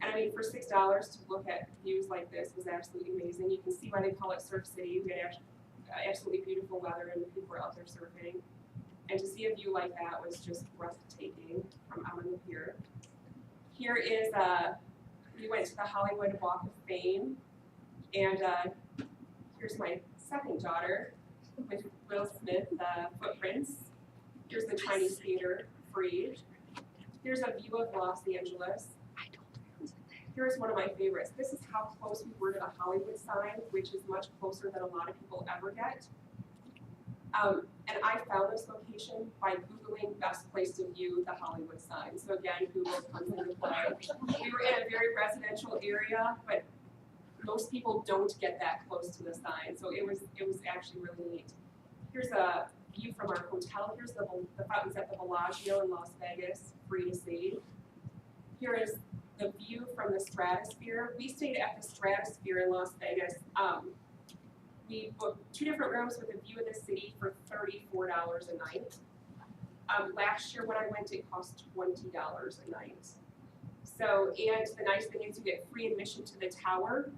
And I mean, for $6 to look at views like this was absolutely amazing. You can see why they call it Surf City. We had absolutely beautiful weather and people were out there surfing. And to see a view like that was just breathtaking from out on the pier. Here is, we went to the Hollywood Walk of Fame, and here's my second daughter with Will Smith footprints. Here's the Chinese Theater, free. Here's a view of Los Angeles. Here's one of my favorites. This is how close we were to the Hollywood sign, which is much closer than a lot of people ever get. And I found this location by Googling best place to view the Hollywood sign. So again, Google comes into play. We were in a very residential area, but most people don't get that close to the sign, so it was actually really neat. Here's a view from our hotel. Here's the fountains at the Bellagio in Las Vegas, free to see. Here is the view from the Stratosphere. We stayed at the Stratosphere in Las Vegas. We booked 2 different rooms with a view of the city for $34 a night. Last year when I went, it cost $20 a night. So, and the nice thing is you get free admission to the tower,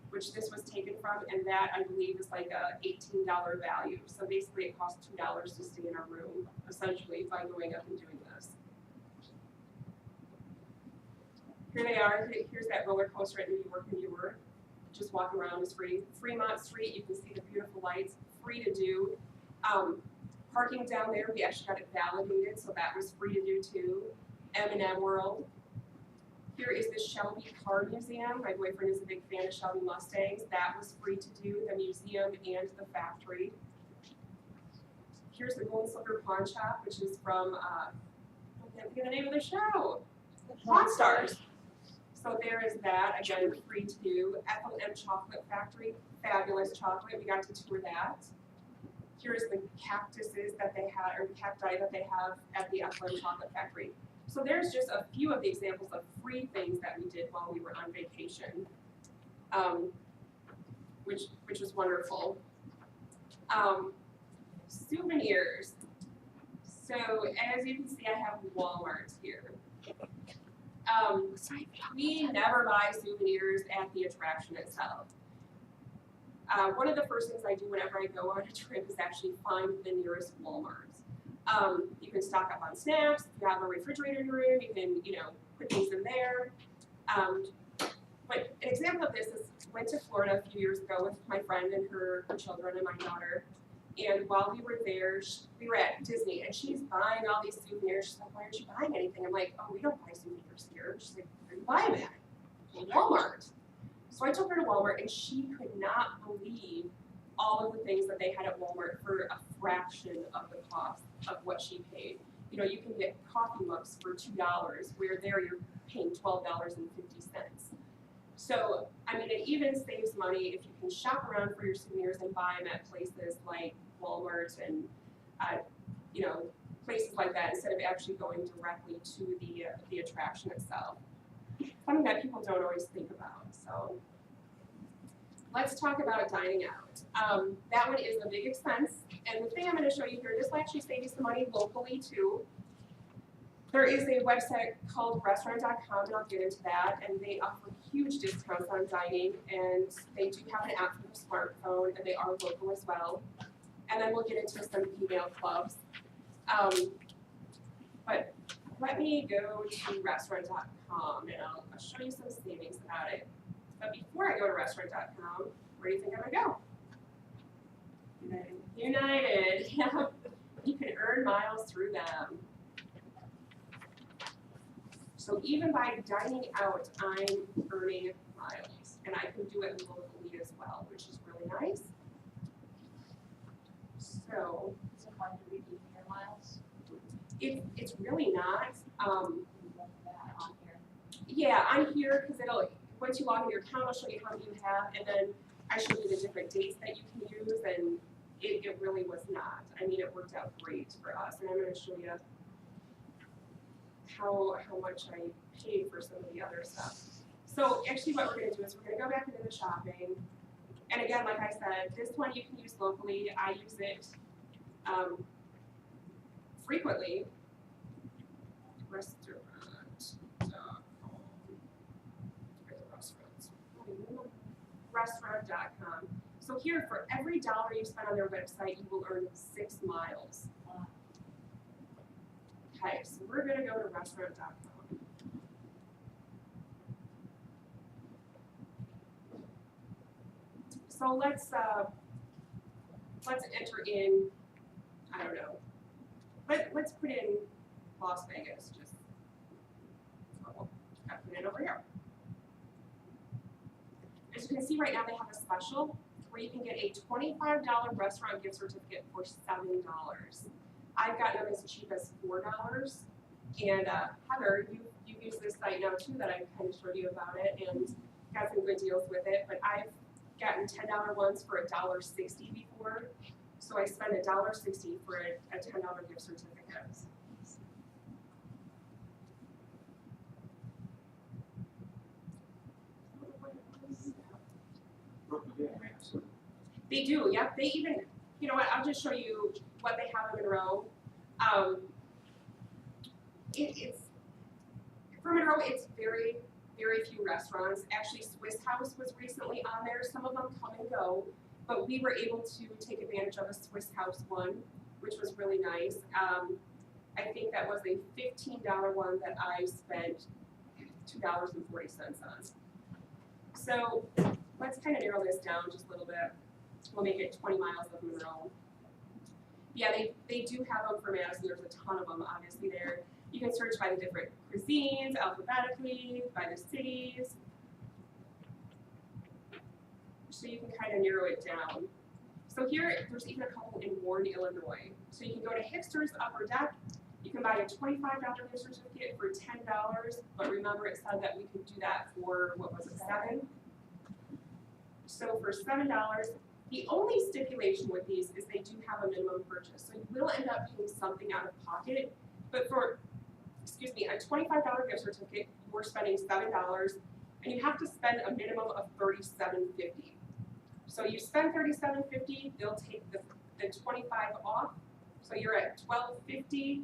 which this was taken from, and that I believe is like a $18 value. So basically it costs $2 to stay in our room, essentially, by going up and doing this. Here they are. Here's that roller coaster at New York. Just walk around is free. Fremont Street, you can see the beautiful lights, free to do. Parking down there, we actually got it validated, so that was free to do too. M&M World. Here is the Shelby Car Museum. My boyfriend is a big fan of Shelby Mustangs. That was free to do, the museum and the factory. Here's the Gold and Silver Pawn Shop, which is from, I can't think of the name of the show, Pawn Stars. So there is that, again, free to do. Ethel M Chocolate Factory, fabulous chocolate. We got to tour that. Here's the cactuses that they had, or cacti that they have at the Ethel M Chocolate Factory. So there's just a few of the examples of free things that we did while we were on vacation, which was wonderful. Souvenirs. So as you can see, I have Walmart here. We never buy souvenirs at the attraction itself. One of the first things I do whenever I go on a trip is actually find the nearest Walmart. You can stock up on snacks. If you have a refrigerator in your room, you can, put things in there. But an example of this is I went to Florida a few years ago with my friend and her children and my daughter. And while we were there, we were at Disney, and she's buying all these souvenirs. She's like, "Why aren't you buying anything?" I'm like, "Oh, we don't buy souvenirs here." She's like, "Where do you buy them at?" Walmart. So I took her to Walmart, and she could not believe all of the things that they had at Walmart for a fraction of the cost of what she paid. You can get coffee mugs for $2, where there you're paying $12.50. So, it even saves money if you can shop around for your souvenirs and buy them at places like Walmart and, places like that instead of actually going directly to the attraction itself. Something that people don't always think about. So, let's talk about dining out. That one is a big expense, and the thing I'm going to show you here, this will actually save you some money locally too. There is a website called restaurant.com, and I'll get into that, and they offer huge discounts on dining, and they do have an app for the smartphone, and they are local as well. And then we'll get into some female clubs. But let me go to restaurant.com, and I'll show you some savings about it. But before I go to restaurant.com, where do you think I'm going to go? United. Yeah. You can earn miles through them. So even by dining out, I'm earning miles, and I can do it locally as well, which is really nice. So, Is it fun to redeem your miles? it's really not. That on here. Yeah, I'm here because once you log into your account, I'll show you how many you have, and then I show you the different dates that you can use, and it really was not. It worked out great for us, and I'm going to show you how much I paid for some of the other stuff. So actually what we're going to do is we're going to go back into the shopping. And again, like I said, this one you can use locally. I use it frequently. Restaurant.com. So here, for every dollar you spend on their website, you will earn 6 miles. Okay, so we're going to go to restaurant.com. So let's enter in, I don't know, let's put in Las Vegas, just, I'll put it over here. As you can see right now, they have a special where you can get a $25 restaurant gift certificate for $7. I've gotten them as cheap as $4. And Heather, you've used this site now too that I kind of showed you about it and got some good deals with it. But I've gotten $10 ones for $1.60 before. So I spend $1.60 for a $10 gift certificate. They do, yep. They even, you know what, I'll just show you what they have in Monroe. It's for Monroe, it's very, very few restaurants. Actually, Swiss House was recently on there. Some of them come and go, but we were able to take advantage of a Swiss House one, which was really nice. I think that was a $15 one that I spent $2.40 on. So let's kind of narrow this down just a little bit. We'll make it 20 miles of Monroe. Yeah, they do have them for Madison. There's a ton of them, obviously, there. You can search by the different cuisines, alphabetically, by the cities. So you can kind of narrow it down. So here, there's even a couple in Warren, Illinois. So you can go to Hipster's Upper Deck. You can buy a $25 gift certificate for $10, but remember it said that we could do that for, what was it, $7? So for $7, the only stipulation with these is they do have a minimum purchase. So you will end up paying something out of pocket, but for, excuse me, a $25 gift certificate, we're spending $7, and you have to spend a minimum of $37.50. So you spend $37.50, they'll take the $25 off, so you're at $12.50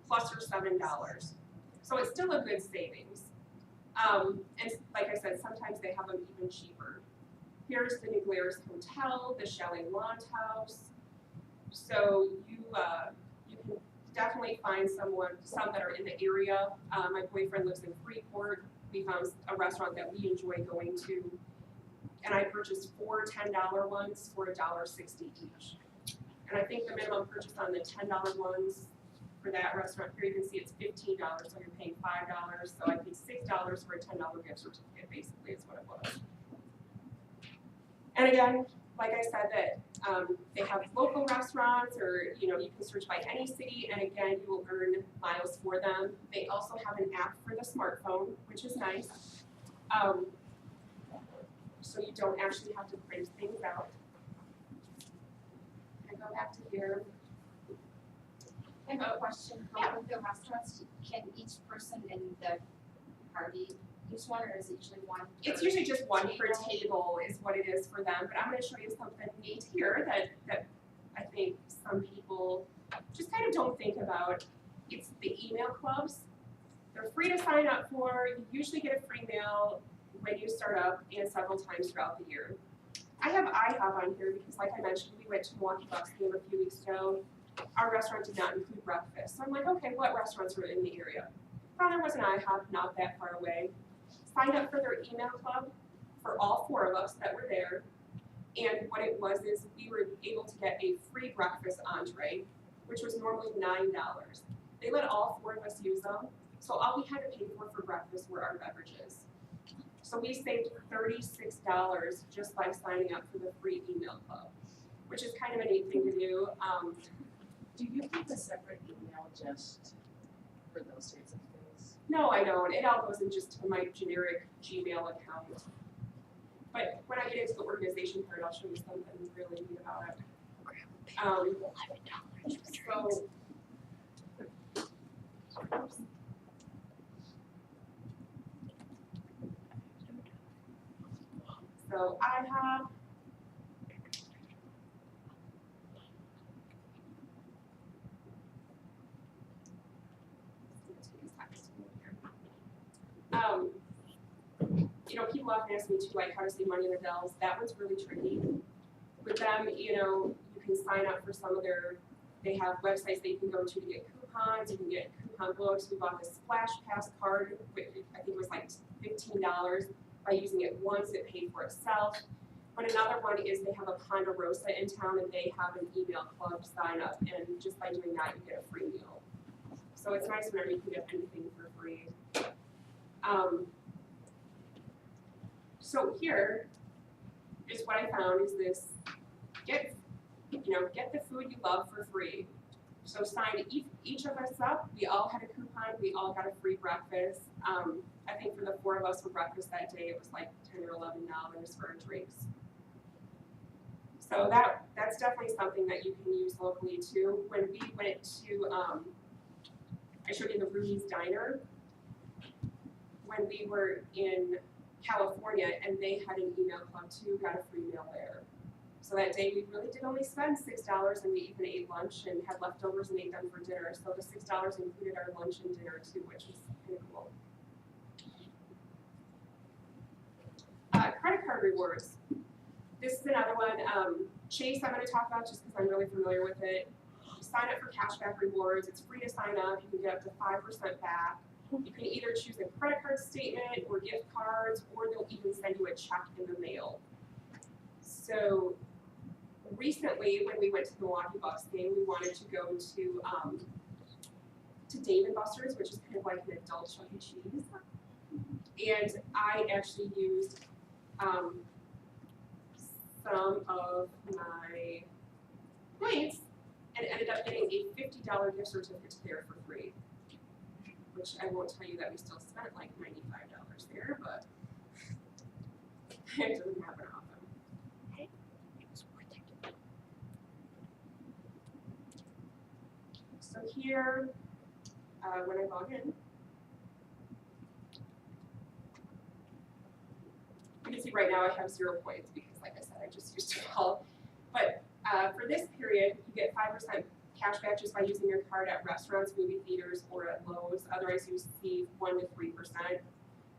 plus your $7. So it's still a good savings. And like I said, sometimes they have them even cheaper. Here's the New Glarus Hotel, the Shelley Lawn House. So you can definitely find some that are in the area. My boyfriend lives in Freeport. We found a restaurant that we enjoy going to, and I purchased 4 $10 ones for $1.60 each. And I think the minimum purchase on the $10 ones for that restaurant here, you can see it's $15, so you're paying $5. So I paid $6 for a $10 gift certificate, basically, is what it was. And again, like I said, that they have local restaurants, or you can search by any city, and again, you will earn miles for them. They also have an app for the smartphone, which is nice. So you don't actually have to print things out. I go back to here. I have a question. How with the restaurants, can each person in the party use one, or is it usually one? It's usually just one per table is what it is for them, but I'm going to show you something neat here that I think some people just kind of don't think about. It's the email clubs. They're free to sign up for. You usually get a free mail when you start up and several times throughout the year. I have IHOP on here because, like I mentioned, we went to Milwaukee Bucks game a few weeks ago. Our restaurant did not include breakfast. So I'm like, okay, what restaurants are in the area? Found there was an IHOP not that far away. Signed up for their email club for all 4 of us that were there. And what it was is we were able to get a free breakfast entree, which was normally $9. They let all 4 of us use them. So all we had to pay for breakfast were our beverages. So we saved $36 just by signing up for the free email club, which is kind of a neat thing to do. Do you keep a separate email just for those sorts of things? No, I don't. It all goes in just to my generic Gmail account. But when I get into the organization part, I'll show you something really neat about it. So I have people often ask me too, like, how to save money in the bills. That one's really tricky. With them, you can sign up for some of they have websites that you can go to get coupons. You can get coupon books. We bought this Splash Pass card, which I think was like $15. By using it once, it paid for itself. But another one is they have a Ponderosa in town, and they have an email club sign up, and just by doing that, you get a free meal. So it's nice whenever you can get anything for free. So here is what I found is this: get the food you love for free. So signed each of us up, we all had a coupon, we all got a free breakfast. I think for the 4 of us for breakfast that day, it was like $10 or $11 for our drinks. So that's definitely something that you can use locally too. When we went to, I showed you the Rudy's Diner, when we were in California, and they had an email club too, got a free meal there. So that day we really did only spend $6, and we even ate lunch and had leftovers and ate them for dinner. So the $6 included our lunch and dinner too, which was kind of cool. Credit card rewards. This is another one. Chase I'm going to talk about just because I'm really familiar with it. You sign up for cashback rewards. It's free to sign up. You can get up to 5% back. You can either choose a credit card statement or gift cards, or they'll even send you a check in the mail. So recently, when we went to the Milwaukee Bucks game, we wanted to go to Dave & Buster's, which is kind of like an adult Chuck E. Cheese. And I actually used some of my points and ended up getting a $50 gift certificate there for free. Which I won't tell you that we still spent like $95 there, but it doesn't happen often. So here, when I log in, you can see right now I have 0 points because, like I said, I just used it all. But for this period, you get 5% cash back just by using your card at restaurants, movie theaters, or at Lowe's. Otherwise, you receive 1 to 3%.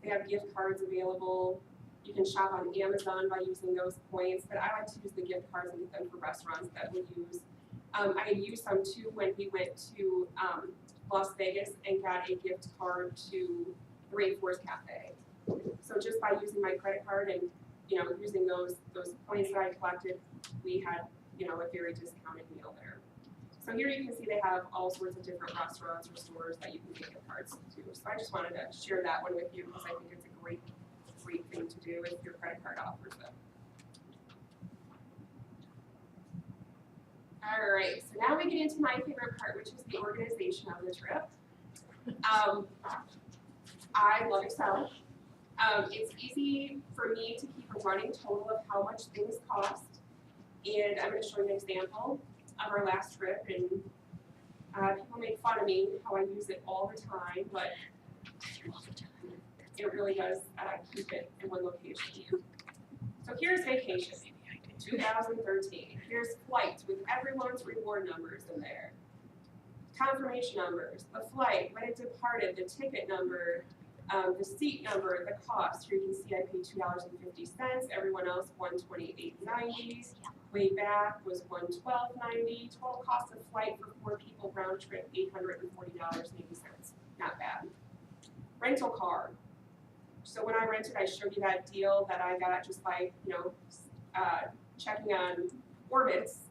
They have gift cards available. You can shop on Amazon by using those points, but I like to use the gift cards and get them for restaurants that we use. I used some too when we went to Las Vegas and got a gift card to the Rainforest Cafe. So just by using my credit card and using those points that I collected, we had a very discounted meal there. So here you can see they have all sorts of different restaurants or stores that you can get gift cards to. So I just wanted to share that one with you because I think it's a great thing to do if your credit card offers it. All right, so now we get into my favorite part, which is the organization of the trip. I love Excel. It's easy for me to keep a running total of how much things cost. And I'm going to show you an example of our last trip, and people make fun of me how I use it all the time, but it really does keep it in one location. So here's vacation, 2013. Here's flights with everyone's reward numbers in there. Confirmation numbers, the flight, when it departed, the ticket number, the seat number, the cost. Here you can see I paid $2.50. Everyone else $128.90. Way back was $112.90. Total cost of flight for 4 people round trip $840.80. Not bad. Rental car. So when I rented, I showed you that deal that I got just by checking on Orbitz.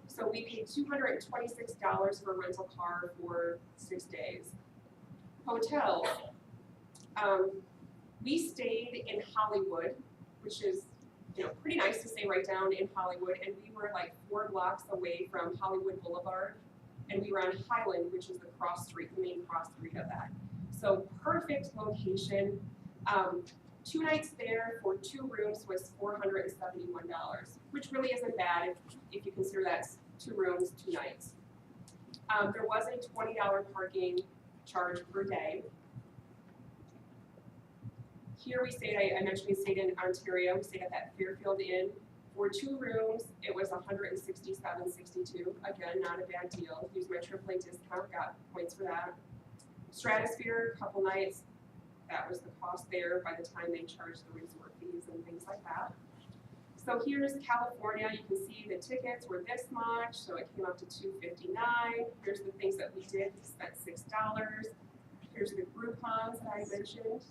So we paid $226 for a rental car for 6 days. Hotels. We stayed in Hollywood, which is pretty nice to stay right down in Hollywood, and we were like 4 blocks away from Hollywood Boulevard, and we were on Highland, which is the cross street, the main cross street of that. So perfect location. 2 nights there for 2 rooms was $471, which really isn't bad if you consider that's 2 rooms, 2 nights. There was a $20 parking charge per day. Here we stayed, I mentioned we stayed in Ontario, we stayed at that Fairfield Inn. For 2 rooms, it was $167.62. Again, not a bad deal. Used my AAA discount, got points for that. Stratosphere, couple nights, that was the cost there by the time they charged the resort fees and things like that. So here's California, you can see the tickets were this much, so it came up to $259. Here's the things that we did, we spent $6. Here's the Groupons that I mentioned.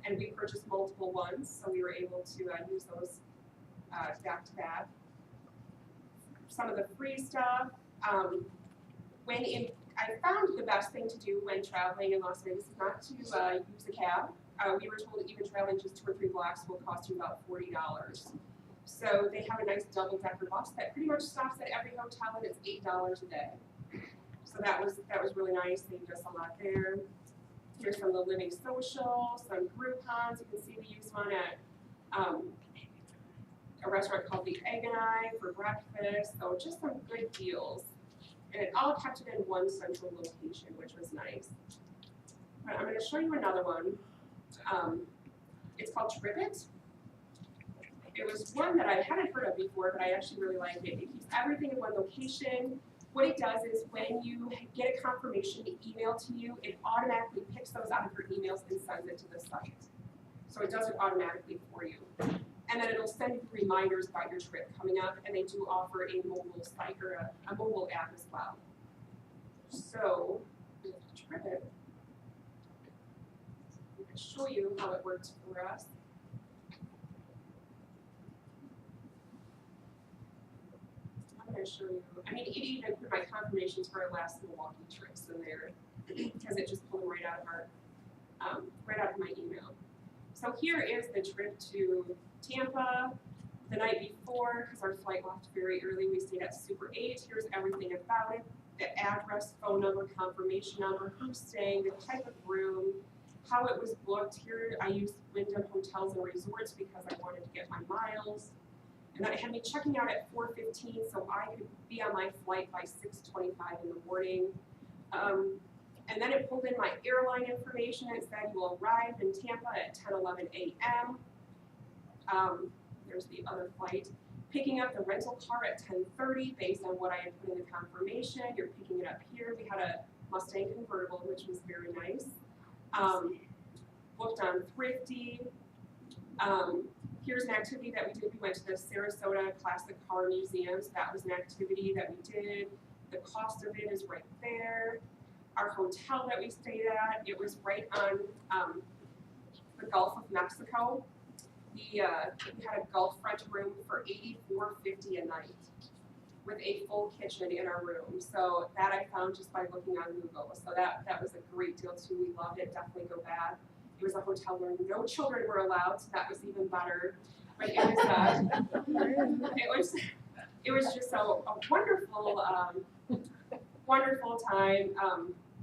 And we purchased multiple ones, so we were able to use those back to back. Some of the free stuff. I found the best thing to do when traveling in Las Vegas is not to use a cab. We were told even traveling just 2 or 3 blocks will cost you about $40. So they have a nice double-decker bus that pretty much stops at every hotel, and it's $8 a day. So that was really nice, saved us a lot there. Here's some of the Living Social, some Groupons, you can see we used one at a restaurant called the Egg and I for breakfast, so just some good deals. And it all kept it in one central location, which was nice. But I'm gonna show you another one. It's called TripIt. It was one that I hadn't heard of before, but I actually really like it. It keeps everything in one location. What it does is when you get a confirmation email to you, it automatically picks those out of your emails and sends it to the site. So it does it automatically for you. And then it'll send you reminders about your trip coming up, and they do offer a mobile site or a mobile app as well. So, with TripIt, I can show you how it works for us. I'm going to show you. I mean, it even put my confirmations for our last Milwaukee trips in there because it just pulled them right out of our, right out of my email. So here is the trip to Tampa the night before, because our flight left very early. We stayed at Super 8. Here's everything about it: the address, phone number, confirmation number, who's staying, the type of room, how it was booked. Here I used Wyndham Hotels and Resorts because I wanted to get my miles. And then it had me checking out at 4:15, so I could be on my flight by 6:25 in the morning. And then it pulled in my airline information. It said you will arrive in Tampa at 10:11 a.m. There's the other flight. Picking up the rental car at 10:30 based on what I had put in the confirmation. You're picking it up here. We had a Mustang convertible, which was very nice. Booked on Thrifty. Here's an activity that we did. We went to the Sarasota Classic Car Museum. So that was an activity that we did. The cost of it is right there. Our hotel that we stayed at, it was right on the Gulf of Mexico. We had a Gulf front room for $84.50 a night with a full kitchen in our room. So that I found just by looking on Google. So that was a great deal too. We loved it. Definitely go back. It was a hotel where no children were allowed, so that was even better. But it was it was just a wonderful wonderful time.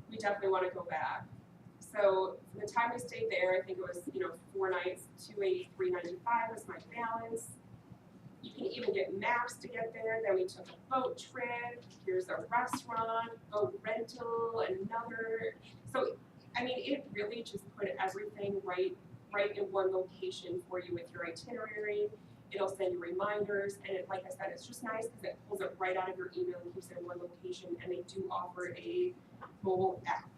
We definitely want to go back. So for the time we stayed there, I think it was 4 nights, $283.95 was my balance. You can even get maps to get there. Then we took a boat trip. Here's a restaurant, boat rental, another. So I mean, it really just put everything right in one location for you with your itinerary. It'll send you reminders, and like I said, it's just nice because it pulls it right out of your email and keeps it in one location, and they do offer a mobile app.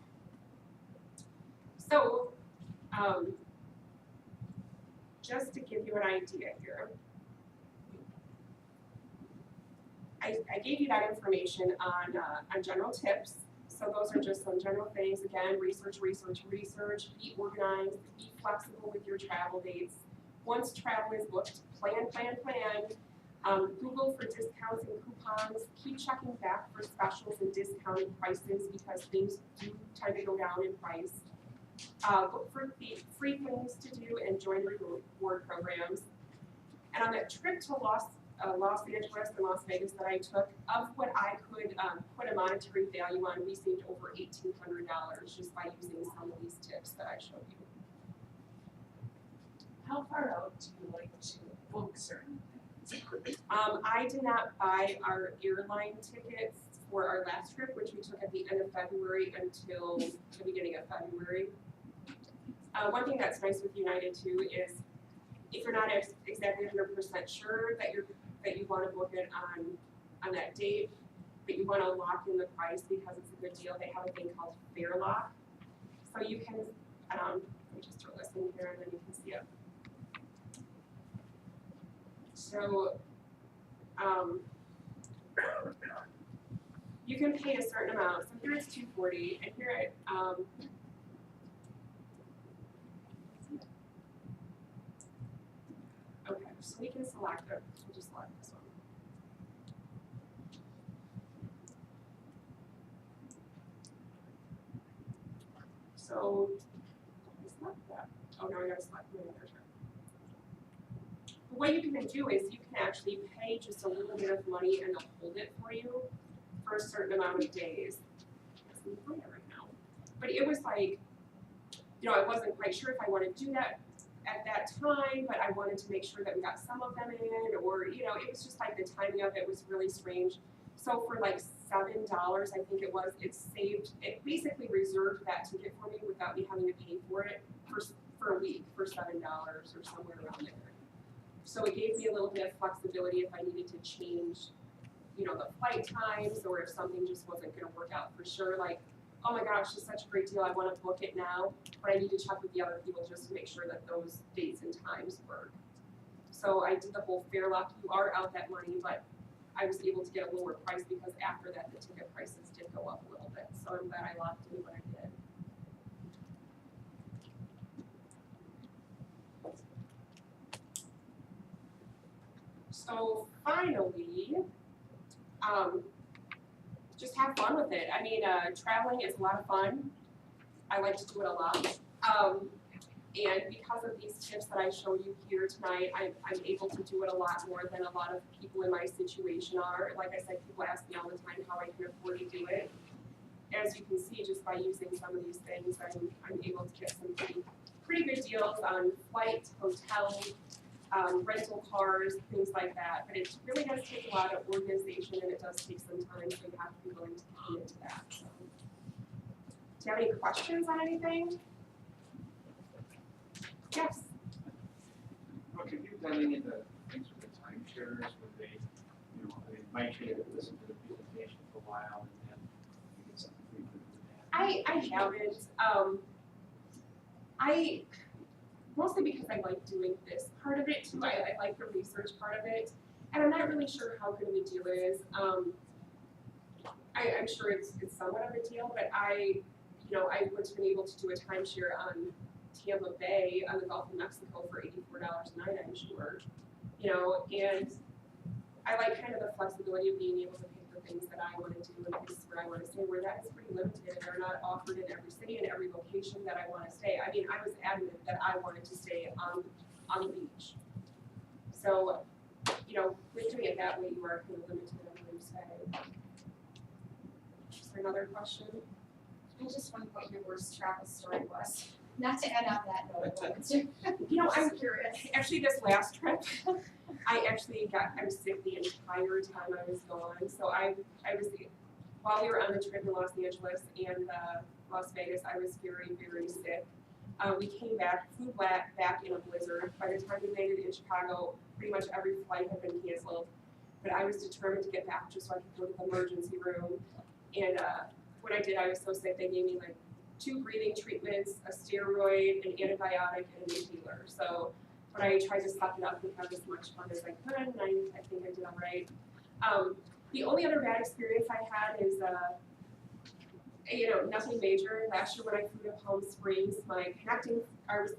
So, just to give you an idea here, I gave you that information on general tips. So those are just some general things. Again, research, be organized, be flexible with your travel dates. Once travel is booked, plan. Google for discounts and coupons. Keep checking back for specials and discounted prices because things do tend to go down in price. Look for free things to do and join reward programs. And on that trip to Los Angeles and Las Vegas that I took, of what I could put a monetary value on, we saved over $1,800 just by using some of these tips that I showed you. How far out do you like to book certain things? I did not buy our airline tickets for our last trip, which we took at the end of February until the beginning of February. One thing that's nice with United too is if you're not exactly 100% sure that you want to book it on that date, but you want to lock in the price because it's a good deal, they have a thing called Fair Lock. So you can, let me just throw this in here and then you can see it. So you can pay a certain amount. So here it's $240, and here it okay, so we can select it. We'll just select this one. So select that. Oh no, I gotta select the other term. What you can do is you can actually pay just a little bit of money and they'll hold it for you for a certain amount of days. what's in the plan right now. But it was like, I wasn't quite sure if I wanted to do that at that time, but I wanted to make sure that we got some of them in, or, it was just like the timing of it was really strange. So for like $7, I think it was, it basically reserved that ticket for me without me having to pay for it for a week for $7 or somewhere around there. So it gave me a little bit of flexibility if I needed to change, the flight times, or if something just wasn't gonna work out for sure, like, oh my gosh, it's such a great deal, I wanna book it now, but I need to check with the other people just to make sure that those dates and times work. So I did the whole fare lock, you are out that money, but I was able to get a lower price because after that, the ticket prices did go up a little bit, so I'm glad I locked in what I did. So finally, just have fun with it. I mean, traveling is a lot of fun. I like to do it a lot. And because of these tips that I show you here tonight, I'm able to do it a lot more than a lot of people in my situation are. Like I said, people ask me all the time how I can afford to do it. As you can see, just by using some of these things, I'm able to get some pretty good deals on flights, hotels, rental cars, things like that. But it really does take a lot of organization, and it does take some time, so you have to be willing to commit to that. So, do you have any questions on anything? Yes. Look, have you done any of the things with the timeshares where they invite you to listen to the presentation for a while and then you get something free for that? I haven't. I mostly because I like doing this part of it too. I like the research part of it, and I'm not really sure how good of a deal it is. I'm sure it's somewhat of a deal, but I would have been able to do a timeshare on Tampa Bay on the Gulf of Mexico for $84 a night, I'm sure. And I like kind of the flexibility of being able to pick the things that I want to do and places where I want to stay, where that is pretty limited. They're not offered in every city and every location that I want to stay. I mean, I was adamant that I wanted to stay on the beach. So, with doing it that way, you are kind of limited on where you stay. Is there another question? I just wondered what your worst travel story was. Not to end on that note, but I'm curious. Actually, this last trip, I was sick the entire time I was gone. So I was, while we were on the trip in Los Angeles and Las Vegas, I was very, very sick. We came back, flew back in a blizzard. By the time we landed in Chicago, pretty much every flight had been canceled. But I was determined to get back just so I could go to the emergency room. And what I did, I was so sick, they gave me like 2 breathing treatments, a steroid, an antibiotic, and an inhaler. So, but I tried to suck it up and have as much fun as I could, and I think I did all right. The only other bad experience I had is, nothing major. Last year when I flew to Palm Springs, I was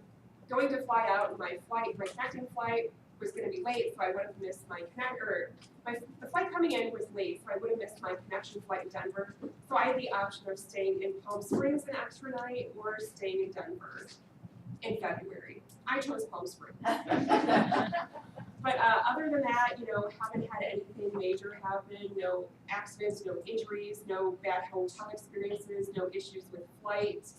going to fly out, and my connecting flight was going to be late, so I would have missed the flight coming in was late, so I would have missed my connection flight in Denver. So I had the option of staying in Palm Springs an extra night or staying in Denver in February. I chose Palm Springs. But other than that, haven't had anything major happen, no accidents, no injuries, no bad hotel experiences, no issues with flights.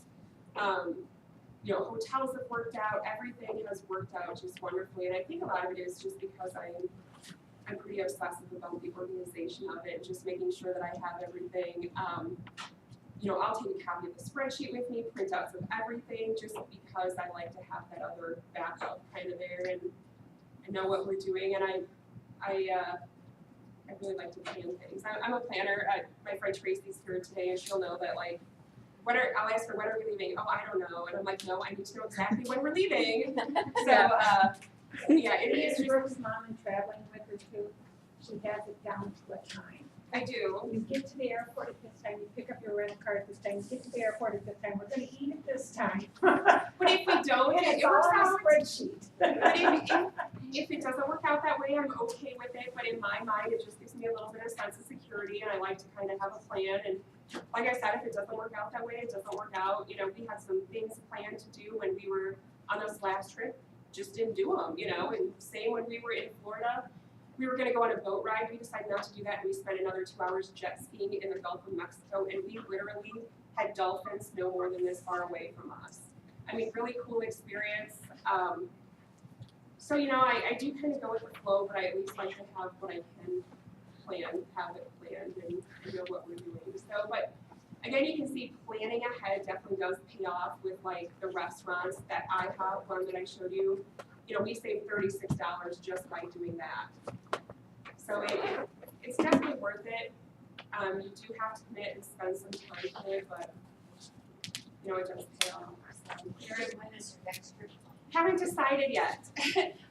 Hotels have worked out, everything has worked out just wonderfully, and I think a lot of it is just because I'm pretty obsessive about the organization of it, just making sure that I have everything. I'll take a copy of the spreadsheet with me, printouts of everything, just because I like to have that other backup kind of there and know what we're doing, and I really like to plan things. I'm a planner. My friend Tracy's here today, and she'll know that, like, I'll ask her, when are we leaving? Oh, I don't know. And I'm like, no, I need to know exactly when we're leaving. So, yeah, it is just, Brooke's mom and traveling with her too. She has it down to a time. I do. You get to the airport at this time, you pick up your rental car at this time, you get to the airport at this time, we're gonna eat at this time. But if we don't, And it it's all works on out. a spreadsheet. But if it doesn't work out that way, I'm okay with it. But in my mind, it just gives me a little bit of sense of security, and I like to kind of have a plan. And like I said, if it doesn't work out that way, it doesn't work out. We had some things planned to do when we were on this last trip, just didn't do them, And same when we were in Florida. we were gonna go on a boat ride, we decided not to do that, and we spent another 2 hours jet skiing in the Gulf of Mexico, and we literally had dolphins no more than this far away from us. I mean, really cool experience. So, you know, I do kind of go with the flow, but I at least like to have what I can have it planned and know what we're doing. So, but again, you can see planning ahead definitely does pay off with like the restaurants that I have, one that I showed you. You know, we saved $36 just by doing that. So it's definitely worth it. You do have to commit and spend some time on it, but you know, it does pay off. So, Karen, when is your next trip? haven't decided yet.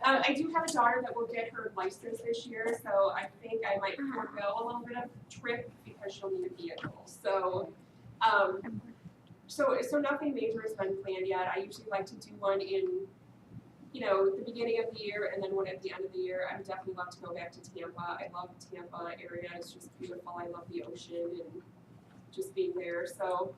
I do have a daughter that will get her license this year, so I think I might forego a little bit of trip because she'll need a vehicle. So, so nothing major has been planned yet. I usually like to do one in, you know, the beginning of the year and then one at the end of the year. I would definitely love to go back to Tampa. I love the Tampa area. It's just beautiful. I love the ocean and just being there. So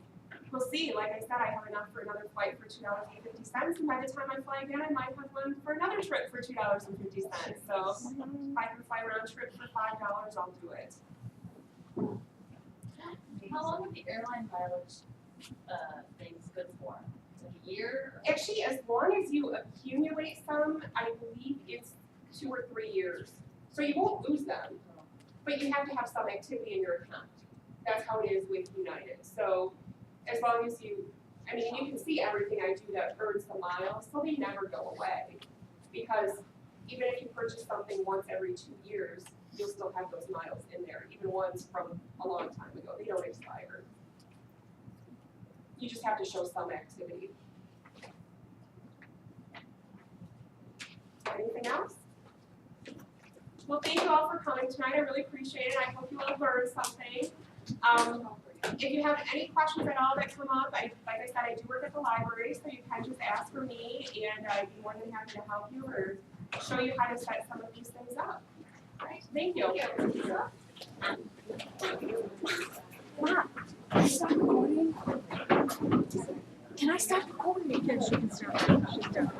we'll see. Like I said, I have enough for another flight for $2.50, and by the time I fly again, I might have one for another trip for $2.50. So if I can fly round trip for $5, I'll do it. How long are the airline mileage things good for? Is it a year? Actually, as long as you accumulate some, I believe it's 2 or 3 years. So you won't lose them, but you have to have some activity in your account. That's how it is with United. So as long as you, I mean, you can see everything I do that earns the miles, so they never go away. Because even if you purchase something once every 2 years, you'll still have those miles in there, even ones from a long time ago. They don't expire. You just have to show some activity. Anything else? Well, thank you all for coming tonight. I really appreciate it. I hope you all learned something. If you have any questions at all that come up, like I said, I do work at the library, so you can just ask for me, and I'd be more than happy to help you or show you how to set some of these things up. All right, thank you. Mom, can I start recording? Can I start recording? Yes, you can start.